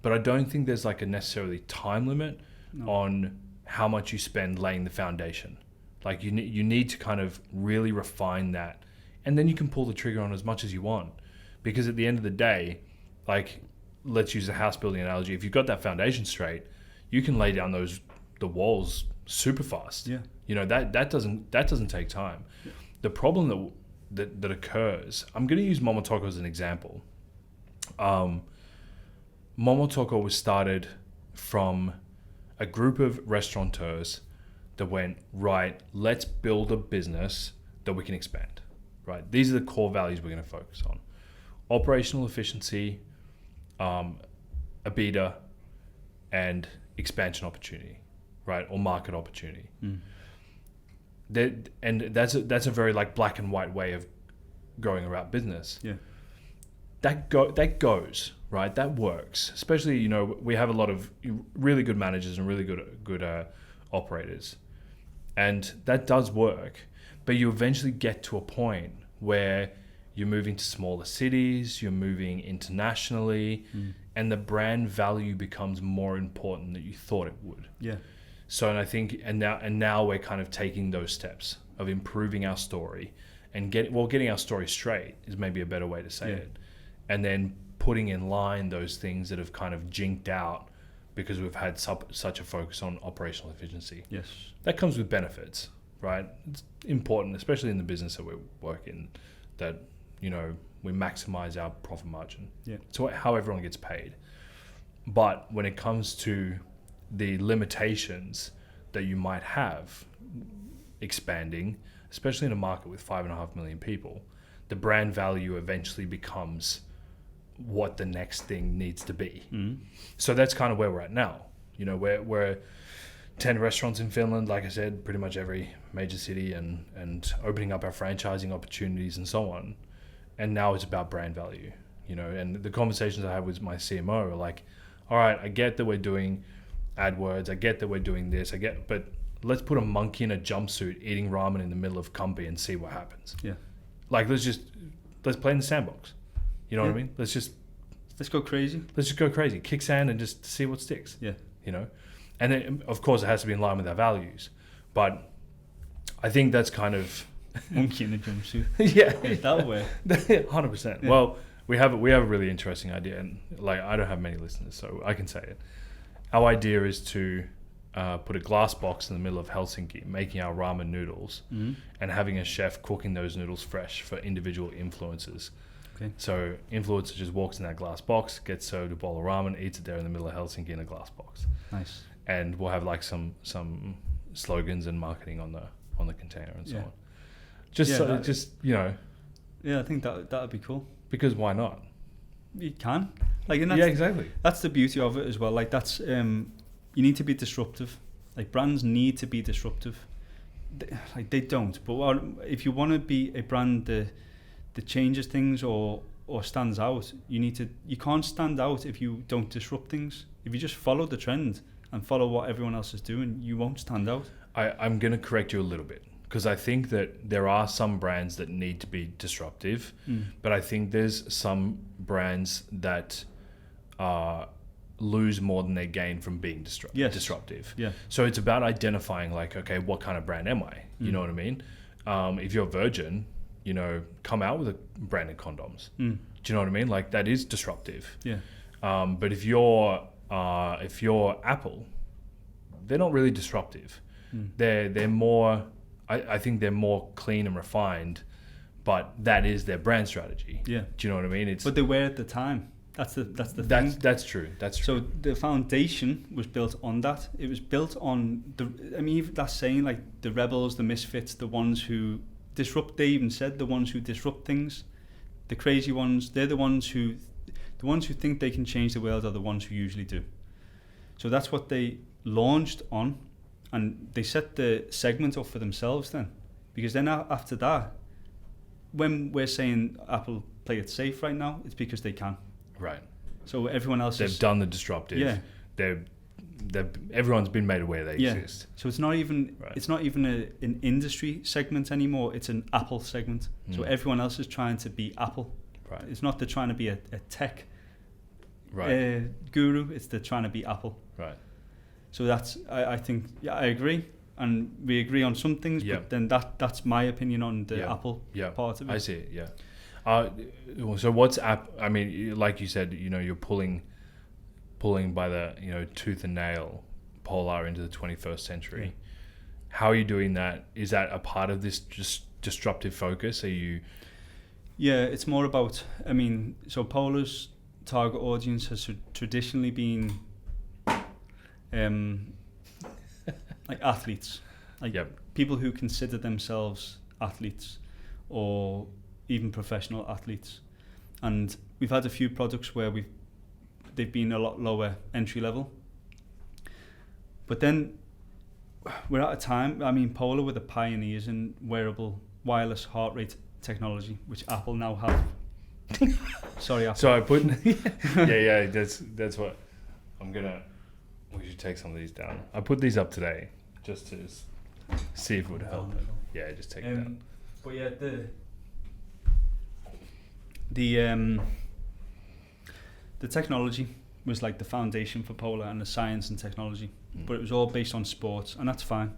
But I don't think there's like a necessarily time limit on how much you spend laying the foundation. Like you need to kind of really refine that, and then you can pull the trigger on as much as you want. Because at the end of the day, like let's use a house building analogy. If you've got that foundation straight, you can lay down the walls super fast. Yeah. That doesn't take time. Yeah. The problem that occurs, I'm going to use Momotoko as an example. Momotoko was started from a group of restaurateurs that went, right, let's build a business that we can expand, right? These are the core values we're going to focus on. Operational efficiency, EBITDA, and expansion opportunity, right? Or market opportunity. That's a very like black and white way of going about business. Yeah. That goes, right? That works. Especially, we have a lot of really good managers and really good operators. And that does work. But you eventually get to a point where you're moving to smaller cities, you're moving internationally, and the brand value becomes more important than you thought it would. Yeah. So, and I think, and now we're kind of taking those steps of improving our story and getting our story straight is maybe a better way to say it. And then putting in line those things that have kind of jinked out because we've had such a focus on operational efficiency. Yes. That comes with benefits, right? It's important, especially in the business that we work in, that, we maximize our profit margin. Yeah. So how everyone gets paid. But when it comes to the limitations that you might have expanding, especially in a market with 5.5 million people, the brand value eventually becomes what the next thing needs to be. So that's kind of where we're at now. We're 10 restaurants in Finland, like I said, pretty much every major city, and opening up our franchising opportunities and so on. And now it's about brand value, and the conversations I have with my CMO are like, all right, I get that we're doing AdWords, I get that we're doing this, but let's put a monkey in a jumpsuit eating ramen in the middle of Kumpi and see what happens. Yeah. Like, let's play in the sandbox. You know what I mean? Let's go crazy. Let's just go crazy. Kick sand and just see what sticks. Yeah. And then, of course, it has to be in line with our values. But I think that's kind of... Monkey in a jumpsuit. Yeah. That way. 100%. Yeah. Well, we have a really interesting idea. And, like, I don't have many listeners, so I can say it. Our idea is to put a glass box in the middle of Helsinki, making our ramen noodles, and having a chef cooking those noodles fresh for individual influencers. Okay. So influencer just walks in that glass box, gets served a bowl of ramen, eats it there in the middle of Helsinki in a glass box. Nice. And we'll have like some slogans and marketing on the container and so on. Yeah, I think that'd be cool. Because why not? You can. Exactly. That's the beauty of it as well. Like that's you need to be disruptive. Like brands need to be disruptive. They don't. But if you want to be a brand that changes things or stands out, you can't stand out if you don't disrupt things. If you just follow the trend and follow what everyone else is doing, you won't stand out. I'm going to correct you a little bit, because I think that there are some brands that need to be disruptive, but I think there's some brands that lose more than they gain from being disruptive. Yeah. So it's about identifying like, okay, what kind of brand am I? You know what I mean? If you're Virgin, come out with a branded condoms. Do you know what I mean? Like that is disruptive. Yeah. But if you're Apple, they're not really disruptive. They're more. I think they're more clean and refined, but that is their brand strategy. Yeah. Do you know what I mean? But they were at the time. That's the thing. That's true. So the foundation was built on that. It was built on that's saying like the rebels, the misfits, the ones who disrupt. They even said the ones who disrupt things, the crazy ones. They're the ones who think they can change the world are the ones who usually do. So that's what they launched on, and they set the segment up for themselves then, because then after that, when we're saying Apple play it safe right now, it's because they can. Right. So everyone else they've done the disruptive. Yeah. everyone's been made aware they exist. So it's not even an industry segment anymore. It's an Apple segment. So everyone else is trying to be Apple. Right. It's not they're trying to be a tech guru. It's they're trying to be Apple. Right. So that's I think I agree, and we agree on some things. But then that's my opinion on the Apple part of it. I see it. Yeah. So what's app? I mean, like you said, you're pulling by the tooth and nail Polar into the 21st century. Yeah. How are you doing that? Is that a part of this just disruptive focus? Are you? Yeah, it's more about. I mean, so Polar's target audience has traditionally been like athletes, like people who consider themselves athletes or even professional athletes. And we've had a few products where they've been a lot lower entry level. But then we're at a time, I mean, Polar were the pioneers in wearable wireless heart rate technology, which Apple now have. Sorry, Apple. So I put, that's what we should take some of these down. I put these up today just to see if it would help. Yeah, just take it down. But yeah, the technology was like the foundation for Polar, and the science and technology, but it was all based on sports, and that's fine.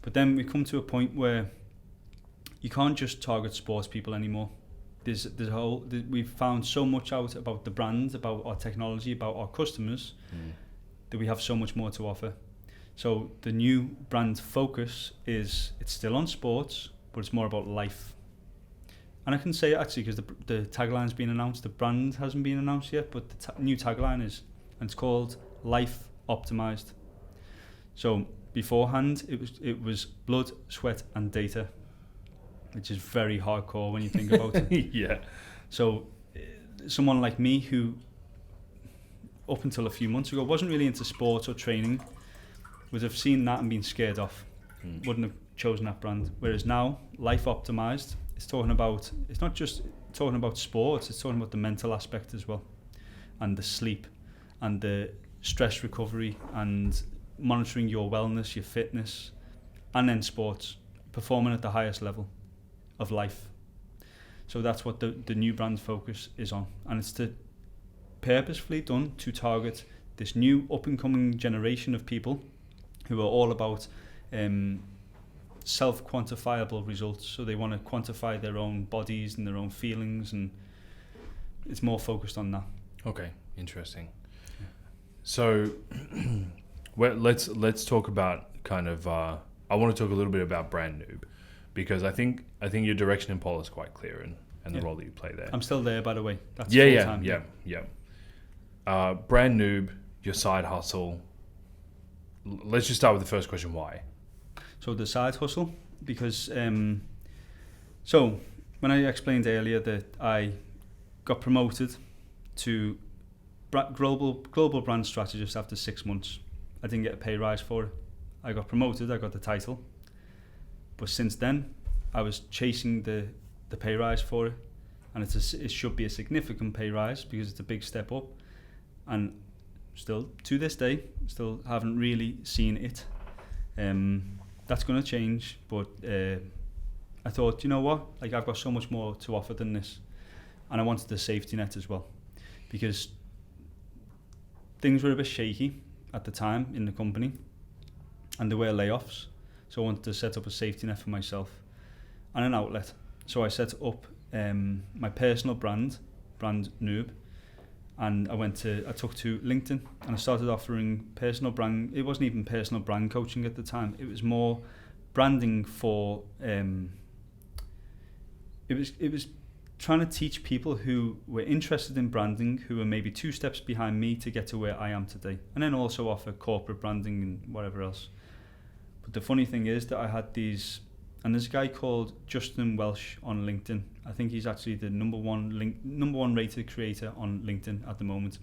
But then we come to a point where you can't just target sports people anymore. We've found so much out about the brand, about our technology, about our customers, that we have so much more to offer. So the new brand focus it's still on sports, but it's more about life. And I can say it actually because the tagline's been announced. The brand hasn't been announced yet, but the new tagline is, and it's called Life Optimized. So beforehand, it was blood, sweat, and data, which is very hardcore when you think about it. Yeah. So someone like me who, up until a few months ago, wasn't really into sports or training, would have seen that and been scared off. Wouldn't have chosen that brand. Whereas now, Life Optimized, it's not just talking about sports, it's talking about the mental aspect as well, and the sleep, and the stress recovery, and monitoring your wellness, your fitness, and then sports, performing at the highest level of life. So that's what the new brand focus is on, and it's purposefully done to target this new up-and-coming generation of people who are all about self-quantifiable results. So they want to quantify their own bodies and their own feelings, and it's more focused on that. Okay, interesting. Yeah. So let's talk about kind of I want to talk a little bit about Brand Noob, because I think your direction in Polar is quite clear, and the role that you play there. I'm still there, by the way. That's full-time. Brand Noob, your side hustle. Let's just start with the first question. Why? So the side hustle, because so when I explained earlier that I got promoted to global brand strategist after 6 months, I didn't get a pay rise for it. I got promoted, I got the title, but since then I was chasing the pay rise for it, and it should be a significant pay rise because it's a big step up, and still to this day still haven't really seen it. That's going to change, but I thought, you know what, like I've got so much more to offer than this, and I wanted the safety net as well, because things were a bit shaky at the time in the company, and there were layoffs, so I wanted to set up a safety net for myself and an outlet. So I set up my personal brand Noob, and I took to LinkedIn, and I started offering personal brand. It wasn't even personal brand coaching at the time. It was more branding for. It was trying to teach people who were interested in branding, who were maybe 2 steps behind me to get to where I am today, and then also offer corporate branding and whatever else. But the funny thing is that I had these, and there's a guy called Justin Welsh on LinkedIn. I think he's actually the number one rated creator on LinkedIn at the moment.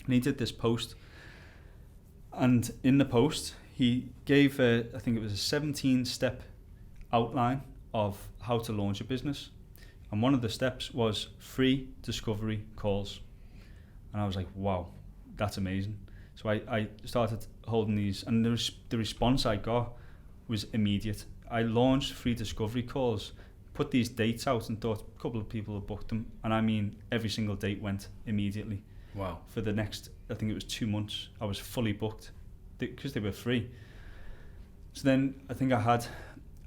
And he did this post, and in the post he gave I think it was a 17-step outline of how to launch a business, and one of the steps was free discovery calls. And I was like, wow, that's amazing. So I started holding these, and the response I got was immediate. I launched free discovery calls, put these dates out, and thought a couple of people have booked them, and I mean every single date went immediately. Wow. For the next, I think it was 2 months, I was fully booked because they were free. So then I think I had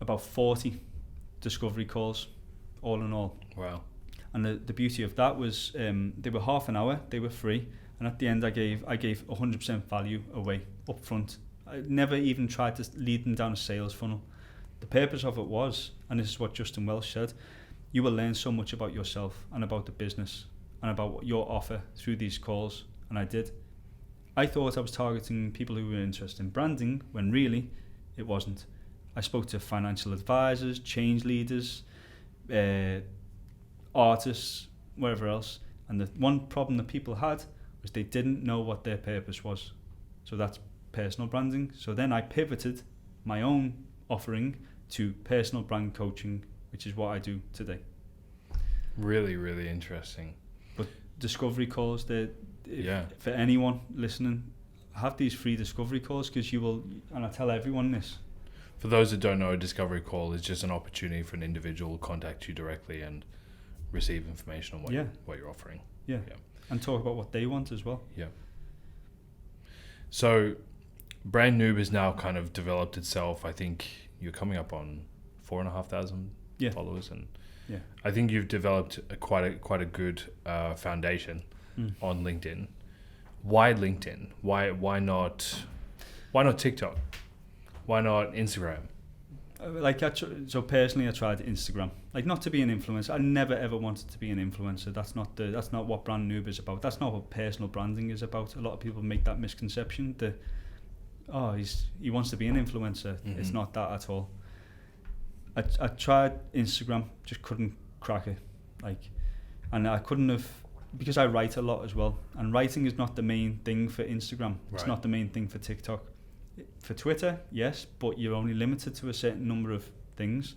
about 40 discovery calls, all in all. Wow. And the beauty of that was they were half an hour, they were free, and at the end I gave 100% value away up front. I never even tried to lead them down a sales funnel. The purpose of it was, and this is what Justin Welsh said, you will learn so much about yourself and about the business and about your offer through these calls, and I did. I thought I was targeting people who were interested in branding, when really it wasn't. I spoke to financial advisors, change leaders, artists, wherever else, and the one problem that people had was they didn't know what their purpose was. So that's personal branding. So then I pivoted my own offering to personal brand coaching, which is what I do today. Really, really interesting. But discovery calls, for anyone listening, have these free discovery calls, because you will, and I tell everyone this. For those that don't know, a discovery call is just an opportunity for an individual to contact you directly and receive information on what you're offering. Yeah. And talk about what they want as well. Yeah. So Brand Noob has now kind of developed itself. I think you're coming up on 4,500 followers, and I think you've developed quite a good foundation on LinkedIn. Why LinkedIn? Why not TikTok? Why not Instagram? So personally, I tried Instagram. Like, not to be an influencer. I never ever wanted to be an influencer. That's not what Brand Noob is about. That's not what personal branding is about. A lot of people make that misconception that he wants to be an influencer. Mm-hmm. It's not that at all. I tried Instagram, just couldn't crack it. And I couldn't have, because I write a lot as well. And writing is not the main thing for Instagram. It's not the main thing for TikTok. For Twitter, yes, but you're only limited to a certain number of things.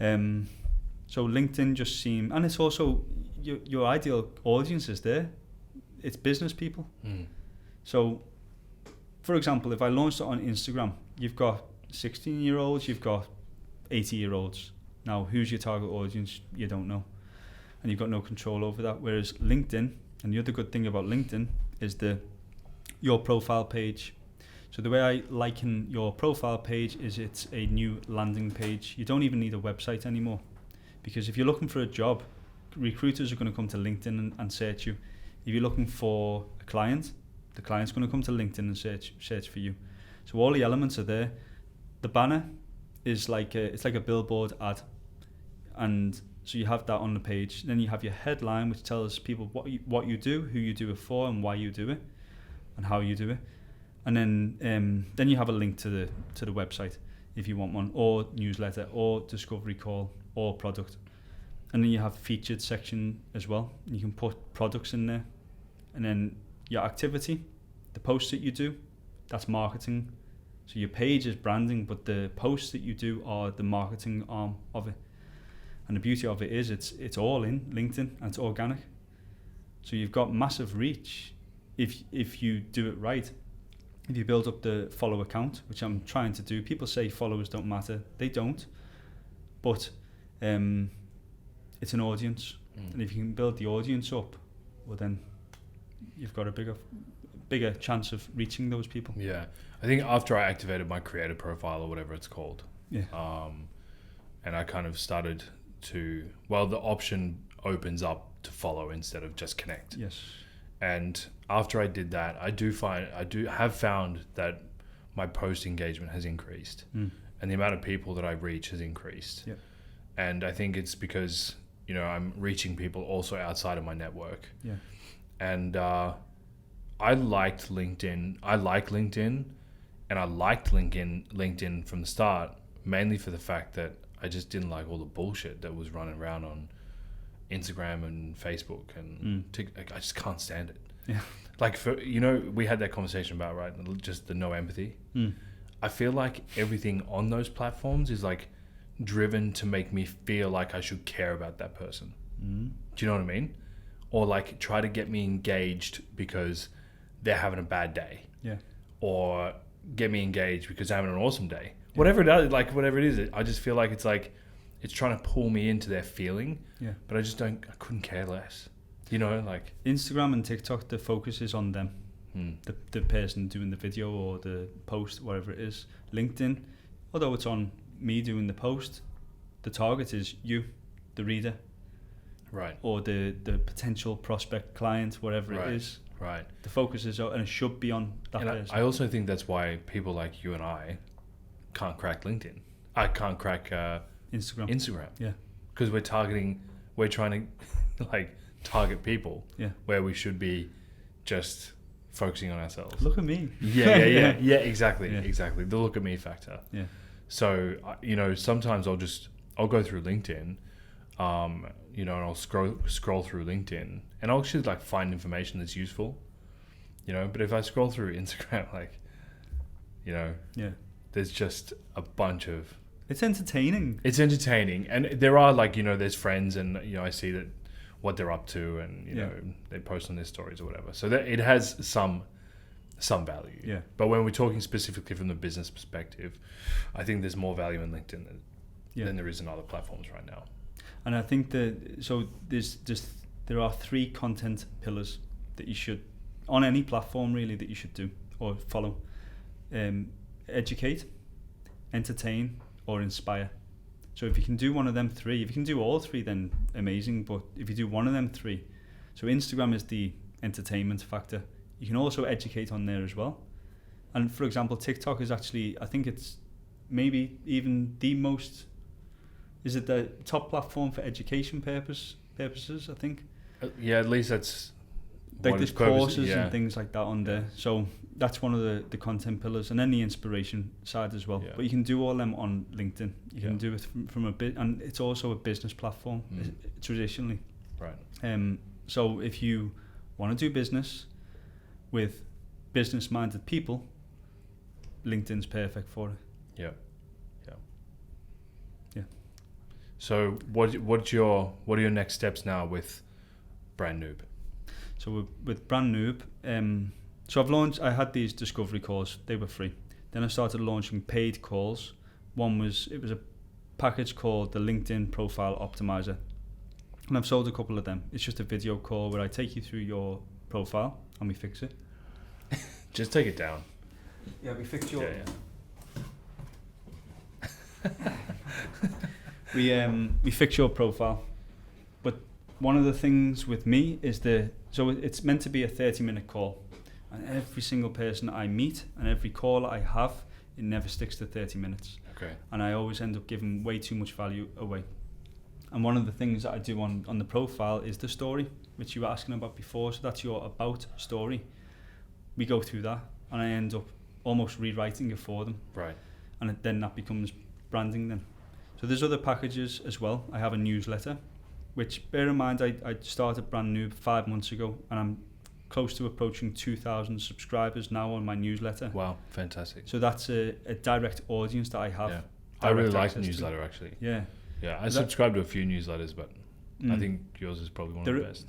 So LinkedIn just seemed, and it's also your ideal audience is there. It's business people. So, for example, if I launched it on Instagram, you've got 16-year-olds, you've got 80-year-olds. Now, who's your target audience? You don't know, and you've got no control over that. Whereas LinkedIn, and the other good thing about LinkedIn is your profile page. So the way I liken your profile page is it's a new landing page. You don't even need a website anymore, because if you're looking for a job, recruiters are going to come to LinkedIn and search you. If you're looking for a client, the client's going to come to LinkedIn and search for you. So all the elements are there. The banner is it's like a billboard ad, and so you have that on the page. Then you have your headline, which tells people what you do, who you do it for, and why you do it, and how you do it. And then you have a link to the website if you want one, or newsletter, or discovery call, or product. And then you have featured section as well. You can put products in there. And then your activity, the posts that you do, that's marketing. So your page is branding, but the posts that you do are the marketing arm of it. And the beauty of it is it's all in LinkedIn, and it's organic. So you've got massive reach if you do it right. If you build up the follower count, which I'm trying to do. People say followers don't matter. They don't. But it's an audience. And if you can build the audience up, well, then you've got a bigger chance of reaching those people. Yeah. I think after I activated my creator profile, or whatever it's called, and I kind of started to, the option opens up to follow instead of just connect. Yes. And after I did that, I have found that my post engagement has increased, and the amount of people that I reach has increased. Yeah. And I think it's because, I'm reaching people also outside of my network. Yeah. And I liked LinkedIn. I like LinkedIn, and I liked LinkedIn from the start, mainly for the fact that I just didn't like all the bullshit that was running around on Instagram and Facebook and TikTok. I just can't stand it. Yeah. We had that conversation about, just the no empathy. I feel like everything on those platforms is driven to make me feel like I should care about that person. Do you know what I mean? Or try to get me engaged because they're having a bad day. Yeah. Or get me engaged because they're having an awesome day. Yeah. Whatever it is, I just feel like it's trying to pull me into their feeling. Yeah. But I couldn't care less. You know, like Instagram and TikTok, the focus is on them. The person doing the video or the post, whatever it is. LinkedIn, although it's on me doing the post, the target is you, the reader. Right. Or the potential prospect client, whatever it is. Right. The focus is on, and it should be on that person. I also think that's why people like you and I can't crack LinkedIn. I can't crack Instagram. Yeah. Because we're trying to like target people. Yeah. Where we should be just focusing on ourselves. Look at me. Yeah, exactly. Yeah. Exactly. The look at me factor. Yeah. So, sometimes I'll go through LinkedIn, and I'll scroll through LinkedIn and I'll actually like find information that's useful, but if I scroll through Instagram, there's just a bunch of... It's entertaining. And there are there's friends and, I see that what they're up to and, they post on their stories or whatever. So that it has some value. Yeah. But when we're talking specifically from the business perspective, I think there's more value in LinkedIn than there is in other platforms right now. And I think there are 3 content pillars that you should, on any platform really, that you should do or follow. Educate, entertain, or inspire. So if you can do one of them 3, if you can do all 3, then amazing. But if you do one of them 3, so Instagram is the entertainment factor. You can also educate on there as well. And for example, TikTok is actually, I think it's maybe even the most, is it the top platform for education purposes, I think? Yeah, at least that's... Like there's courses and things like that on there. So that's one of the content pillars, and then the inspiration side as well. Yeah. But you can do all them on LinkedIn. You can do it from a bit, and it's also a business platform traditionally. Right. So if you want to do business with business-minded people, LinkedIn's perfect for it. Yeah. So what are your next steps now with Brand Noob? So with Brand Noob, I had these discovery calls, they were free. Then I started launching paid calls. It was a package called the LinkedIn Profile Optimizer. And I've sold a couple of them. It's just a video call where I take you through your profile and we fix it. Just take it down. Yeah, we fix your... We fix your profile. But one of the things with me is so it's meant to be a 30-minute call. And every single person I meet and every call I have, it never sticks to 30 minutes. Okay. And I always end up giving way too much value away. And one of the things that I do on the profile is the story, which you were asking about before. So that's your about story. We go through that and I end up almost rewriting it for them. Right. And then that becomes branding then. So there's other packages as well. I have a newsletter, which bear in mind I started Brand Noob 5 months ago and I'm close to approaching 2,000 subscribers now on my newsletter. Wow, fantastic. So that's a direct audience that I have. Yeah. I really like the newsletter actually. Yeah. Yeah, I subscribe to a few newsletters, but I think yours is probably one of the best.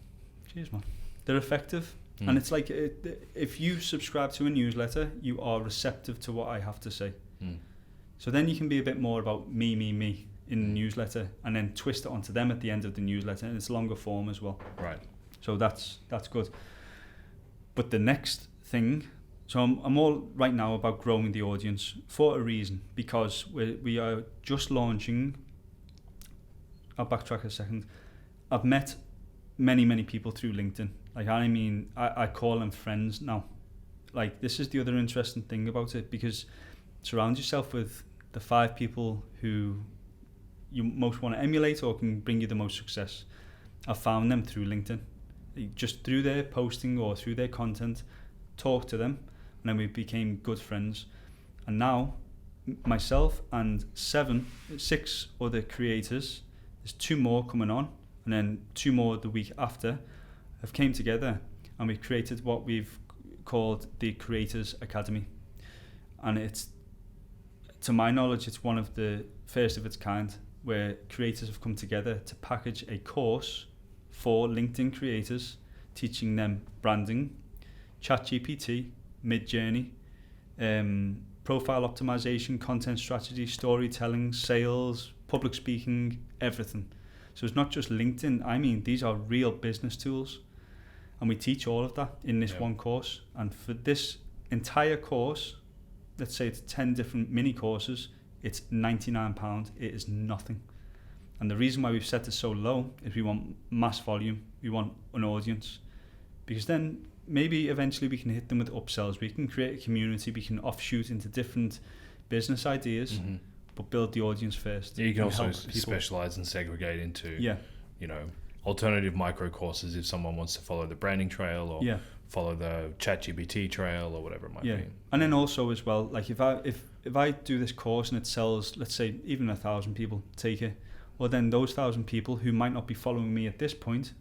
Cheers, man. They're effective. And it's like, if you subscribe to a newsletter, you are receptive to what I have to say. So then you can be a bit more about me in the newsletter and then twist it onto them at the end of the newsletter, and it's longer form as well. Right. So that's good. But the next thing, so I'm all right now about growing the audience for a reason, because we are just launching. I'll backtrack a second. I've met many people through LinkedIn. Like, I mean, I call them friends now. Like, this is the other interesting thing about it, because surround yourself with the 5 people who you most want to emulate or can bring you the most success. I found them through LinkedIn. Just through their posting or through their content, talk to them, and then we became good friends. And now, myself and 6 other creators, there's 2 more coming on, and then 2 more the week after, have came together, and we've created what we've called the Creators Academy. And it's, to my knowledge, it's one of the first of its kind, where creators have come together to package a course for LinkedIn creators, teaching them branding, ChatGPT, Mid-Journey, profile optimization, content strategy, storytelling, sales, public speaking, everything. So it's not just LinkedIn. I mean, these are real business tools. And we teach all of that in this one course. And for this entire course, let's say it's 10 different mini courses, it's £99. It is nothing. And the reason why we've set it so low is we want mass volume. We want an audience. Because then maybe eventually we can hit them with upsells. We can create a community. We can offshoot into different business ideas, but build the audience first. Yeah, you can also specialize and segregate into, you know, alternative micro courses if someone wants to follow the branding trail or follow the ChatGPT trail or whatever it might be. And then also as well, like if I do this course and it sells, let's say even 1,000 people take it, well then those 1,000 people who might not be following me at this point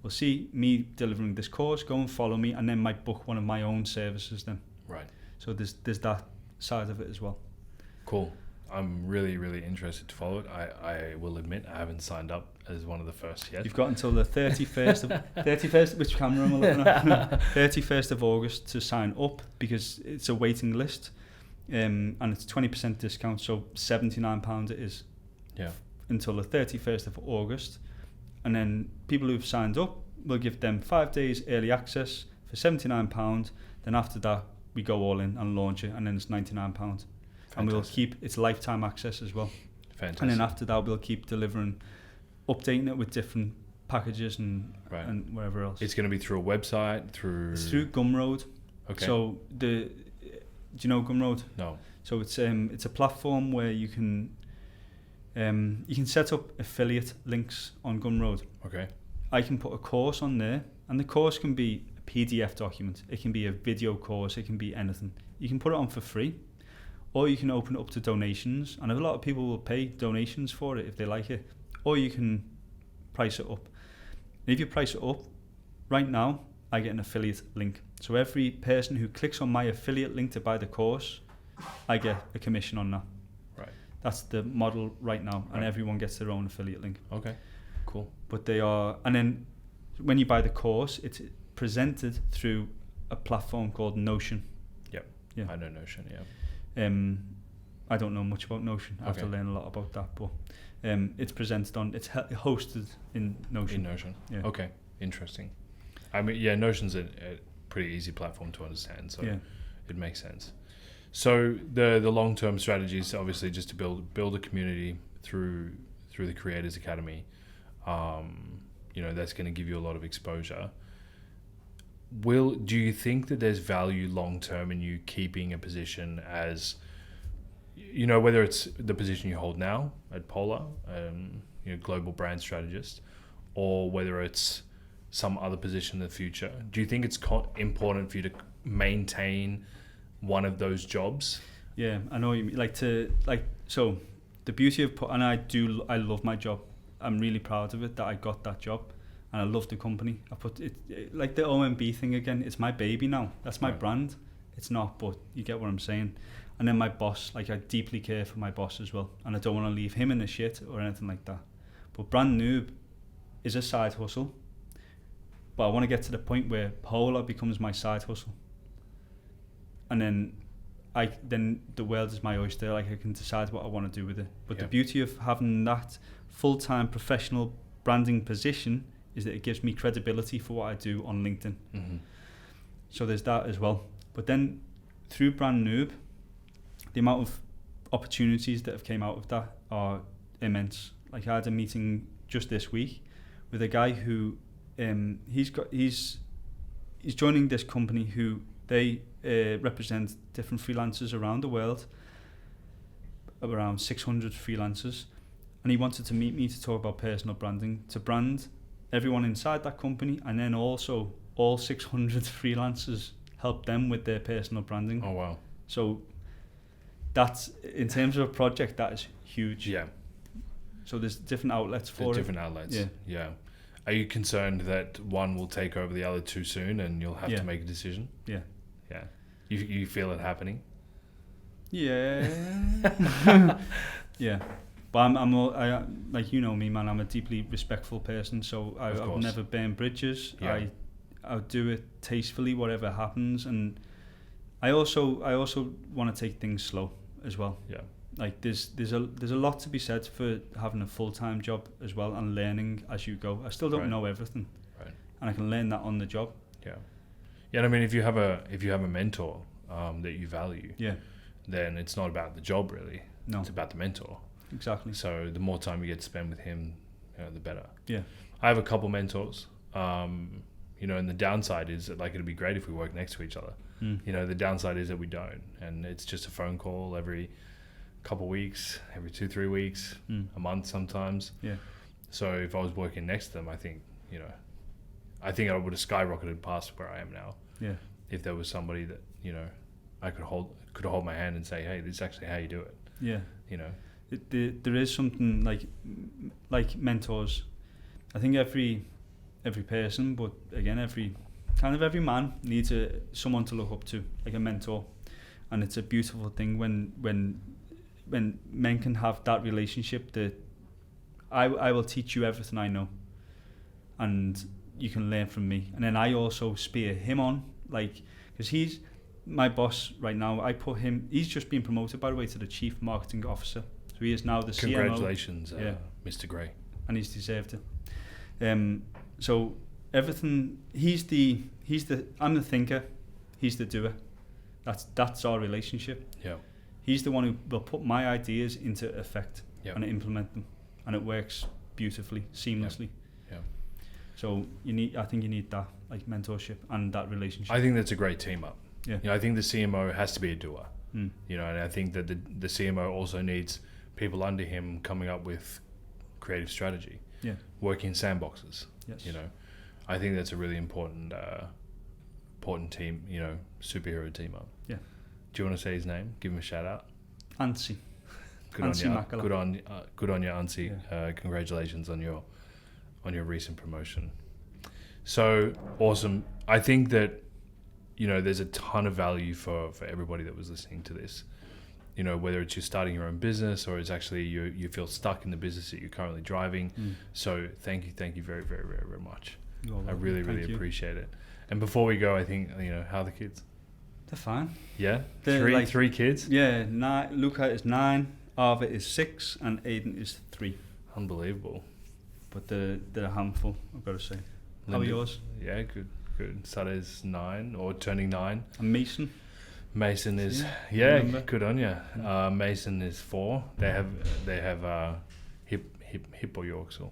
will see me delivering this course, go and follow me, and then might book one of my own services then. Right. So there's that side of it as well. Cool. I'm really, really interested to follow it. I will admit I haven't signed up as one of the first yet. You've got until the 31st, which camera am I looking at? 31st of August to sign up, because it's a waiting list, and it's 20% discount, so £79 it is. Yeah. Until the 31st of August. And then people who've signed up, we'll give them 5 days early access for £79. Then after that, we go all in and launch it, and then it's £99. Fantastic. And we'll keep its lifetime access as well. Fantastic. And then after that, we'll keep delivering, updating it with different packages and wherever else. It's going to be through a website, It's through Gumroad. Okay. So do you know Gumroad? No. So it's a platform where you can set up affiliate links on Gumroad. Okay. I can put a course on there, and the course can be a PDF document. It can be a video course. It can be anything. You can put it on for free, or you can open it up to donations, and a lot of people will pay donations for it if they like it, or you can price it up. And if you price it up, right now, I get an affiliate link. So every person who clicks on my affiliate link to buy the course, I get a commission on that. Right. That's the model right now, and everyone gets their own affiliate link. Okay, cool. But and then when you buy the course, it's presented through a platform called Notion. Yep. Yeah. I know Notion, yeah. I don't know much about Notion. I have to learn a lot about that, but it's presented on, it's hosted in Notion. In Notion. Yeah. Okay, interesting. I mean, yeah, Notion's a pretty easy platform to understand, so it makes sense. So the long-term strategy is obviously just to build a community through the Creators Academy. You know, that's going to give you a lot of exposure. Do you think that there's value long-term in you keeping a position as, you know, whether it's the position you hold now at Polar, you know, Global Brand Strategist, or whether it's some other position in the future? Do you think it's important for you to maintain one of those jobs? Yeah, I know what you mean. So the beauty of I love my job. I'm really proud of it that I got that job, and I love the company. I put it like the OMB thing again. It's my baby now. That's my brand. It's not, but you get what I'm saying. And then my boss, like I deeply care for my boss as well, and I don't want to leave him in the shit or anything like that. But Brand Noob is a side hustle, but I want to get to the point where Polar becomes my side hustle, and then the world is my oyster. Like I can decide what I want to do with it. But the beauty of having that full-time professional branding position is that it gives me credibility for what I do on LinkedIn. Mm-hmm. So there's that as well. But then through Brand Noob, the amount of opportunities that have came out of that are immense. Like I had a meeting just this week with a guy who he's joining this company who they represent different freelancers around the world, around 600 freelancers, and he wanted to meet me to talk about personal branding, to brand everyone inside that company, and then also all 600 freelancers, help them with their personal branding. Oh wow. So that's, in terms of a project, that is huge. Yeah. So there's different outlets for it. Different outlets. Yeah. Are you concerned that one will take over the other too soon and you'll have to make a decision? Yeah. Yeah. You feel it happening? Yeah. Yeah. But I like, you know me, man, I'm a deeply respectful person, so I've never burned bridges. Yeah. I'll do it tastefully, whatever happens, and I also want to take things slow as well. Yeah. Like there's a lot to be said for having a full-time job as well and learning as you go. I still don't know everything, and I can learn that on the job. Yeah, and I mean, if you have a mentor that you value, then it's not about the job really. No, it's about the mentor. Exactly. So the more time you get to spend with him, the better. Yeah, I have a couple mentors. And the downside is that, like, it'd be great if we work next to each other. The downside is that we don't, and it's just a phone call every couple weeks, every 2-3 weeks, a month sometimes. Yeah. So if I was working next to them, I think I would have skyrocketed past where I am now. Yeah. If there was somebody that I could hold my hand and say, hey, this is actually how you do it. Yeah. There is something like mentors. I think every person, but again every man needs someone to look up to, like a mentor, and it's a beautiful thing when men can have that relationship that I will teach you everything I know, and you can learn from me, and then I also spear him on, like, because he's my boss right now. He's just been promoted, by the way, to the Chief Marketing Officer, so he is now the CMO. Congratulations, Mr. Gray. And he's deserved it. So everything, I'm the thinker, he's the doer. That's our relationship. Yeah. He's the one who will put my ideas into effect and implement them, and it works beautifully, seamlessly. Yeah. So I think you need that, like, mentorship and that relationship. I think that's a great team up. Yeah. I think the CMO has to be a doer. And I think that the CMO also needs people under him coming up with creative strategy. Yeah. Working in sandboxes. Yes. I think that's a really important team, superhero team up. Yeah. Do you want to say his name? Give him a shout out. Ansi. Good on you. Good on you, Ansi. Yeah. Congratulations on your recent promotion. So awesome. I think that there's a ton of value for everybody that was listening to this. Whether it's you're starting your own business or it's actually you feel stuck in the business that you're currently driving. So thank you very, very, very, very much. I really, really appreciate it. And before we go, I think, how are the kids? They're fine. Yeah? Three kids? Yeah, Luca is 9, Arva is 6, and Aiden is 3. Unbelievable. But they're a handful, I've got to say. How are yours? Yeah, good. Sadeh's 9, or turning 9. And Mason is good on you. Mason is 4. They have Hippo Yorksville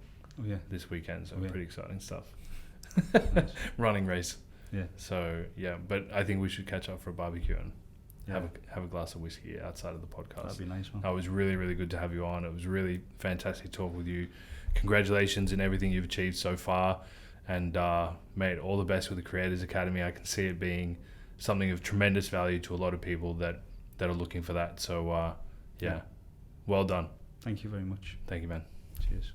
this weekend, so pretty exciting stuff. Nice. Running race. Yeah. So but I think we should catch up for a barbecue and have a glass of whiskey outside of the podcast. That'd be nice, man. It was really, really good to have you on. It was really fantastic to talk with you. Congratulations in everything you've achieved so far, and mate, all the best with the Creators Academy. I can see it being something of tremendous value to a lot of people that are looking for that. So well done. Thank you very much. Thank you, man. Cheers.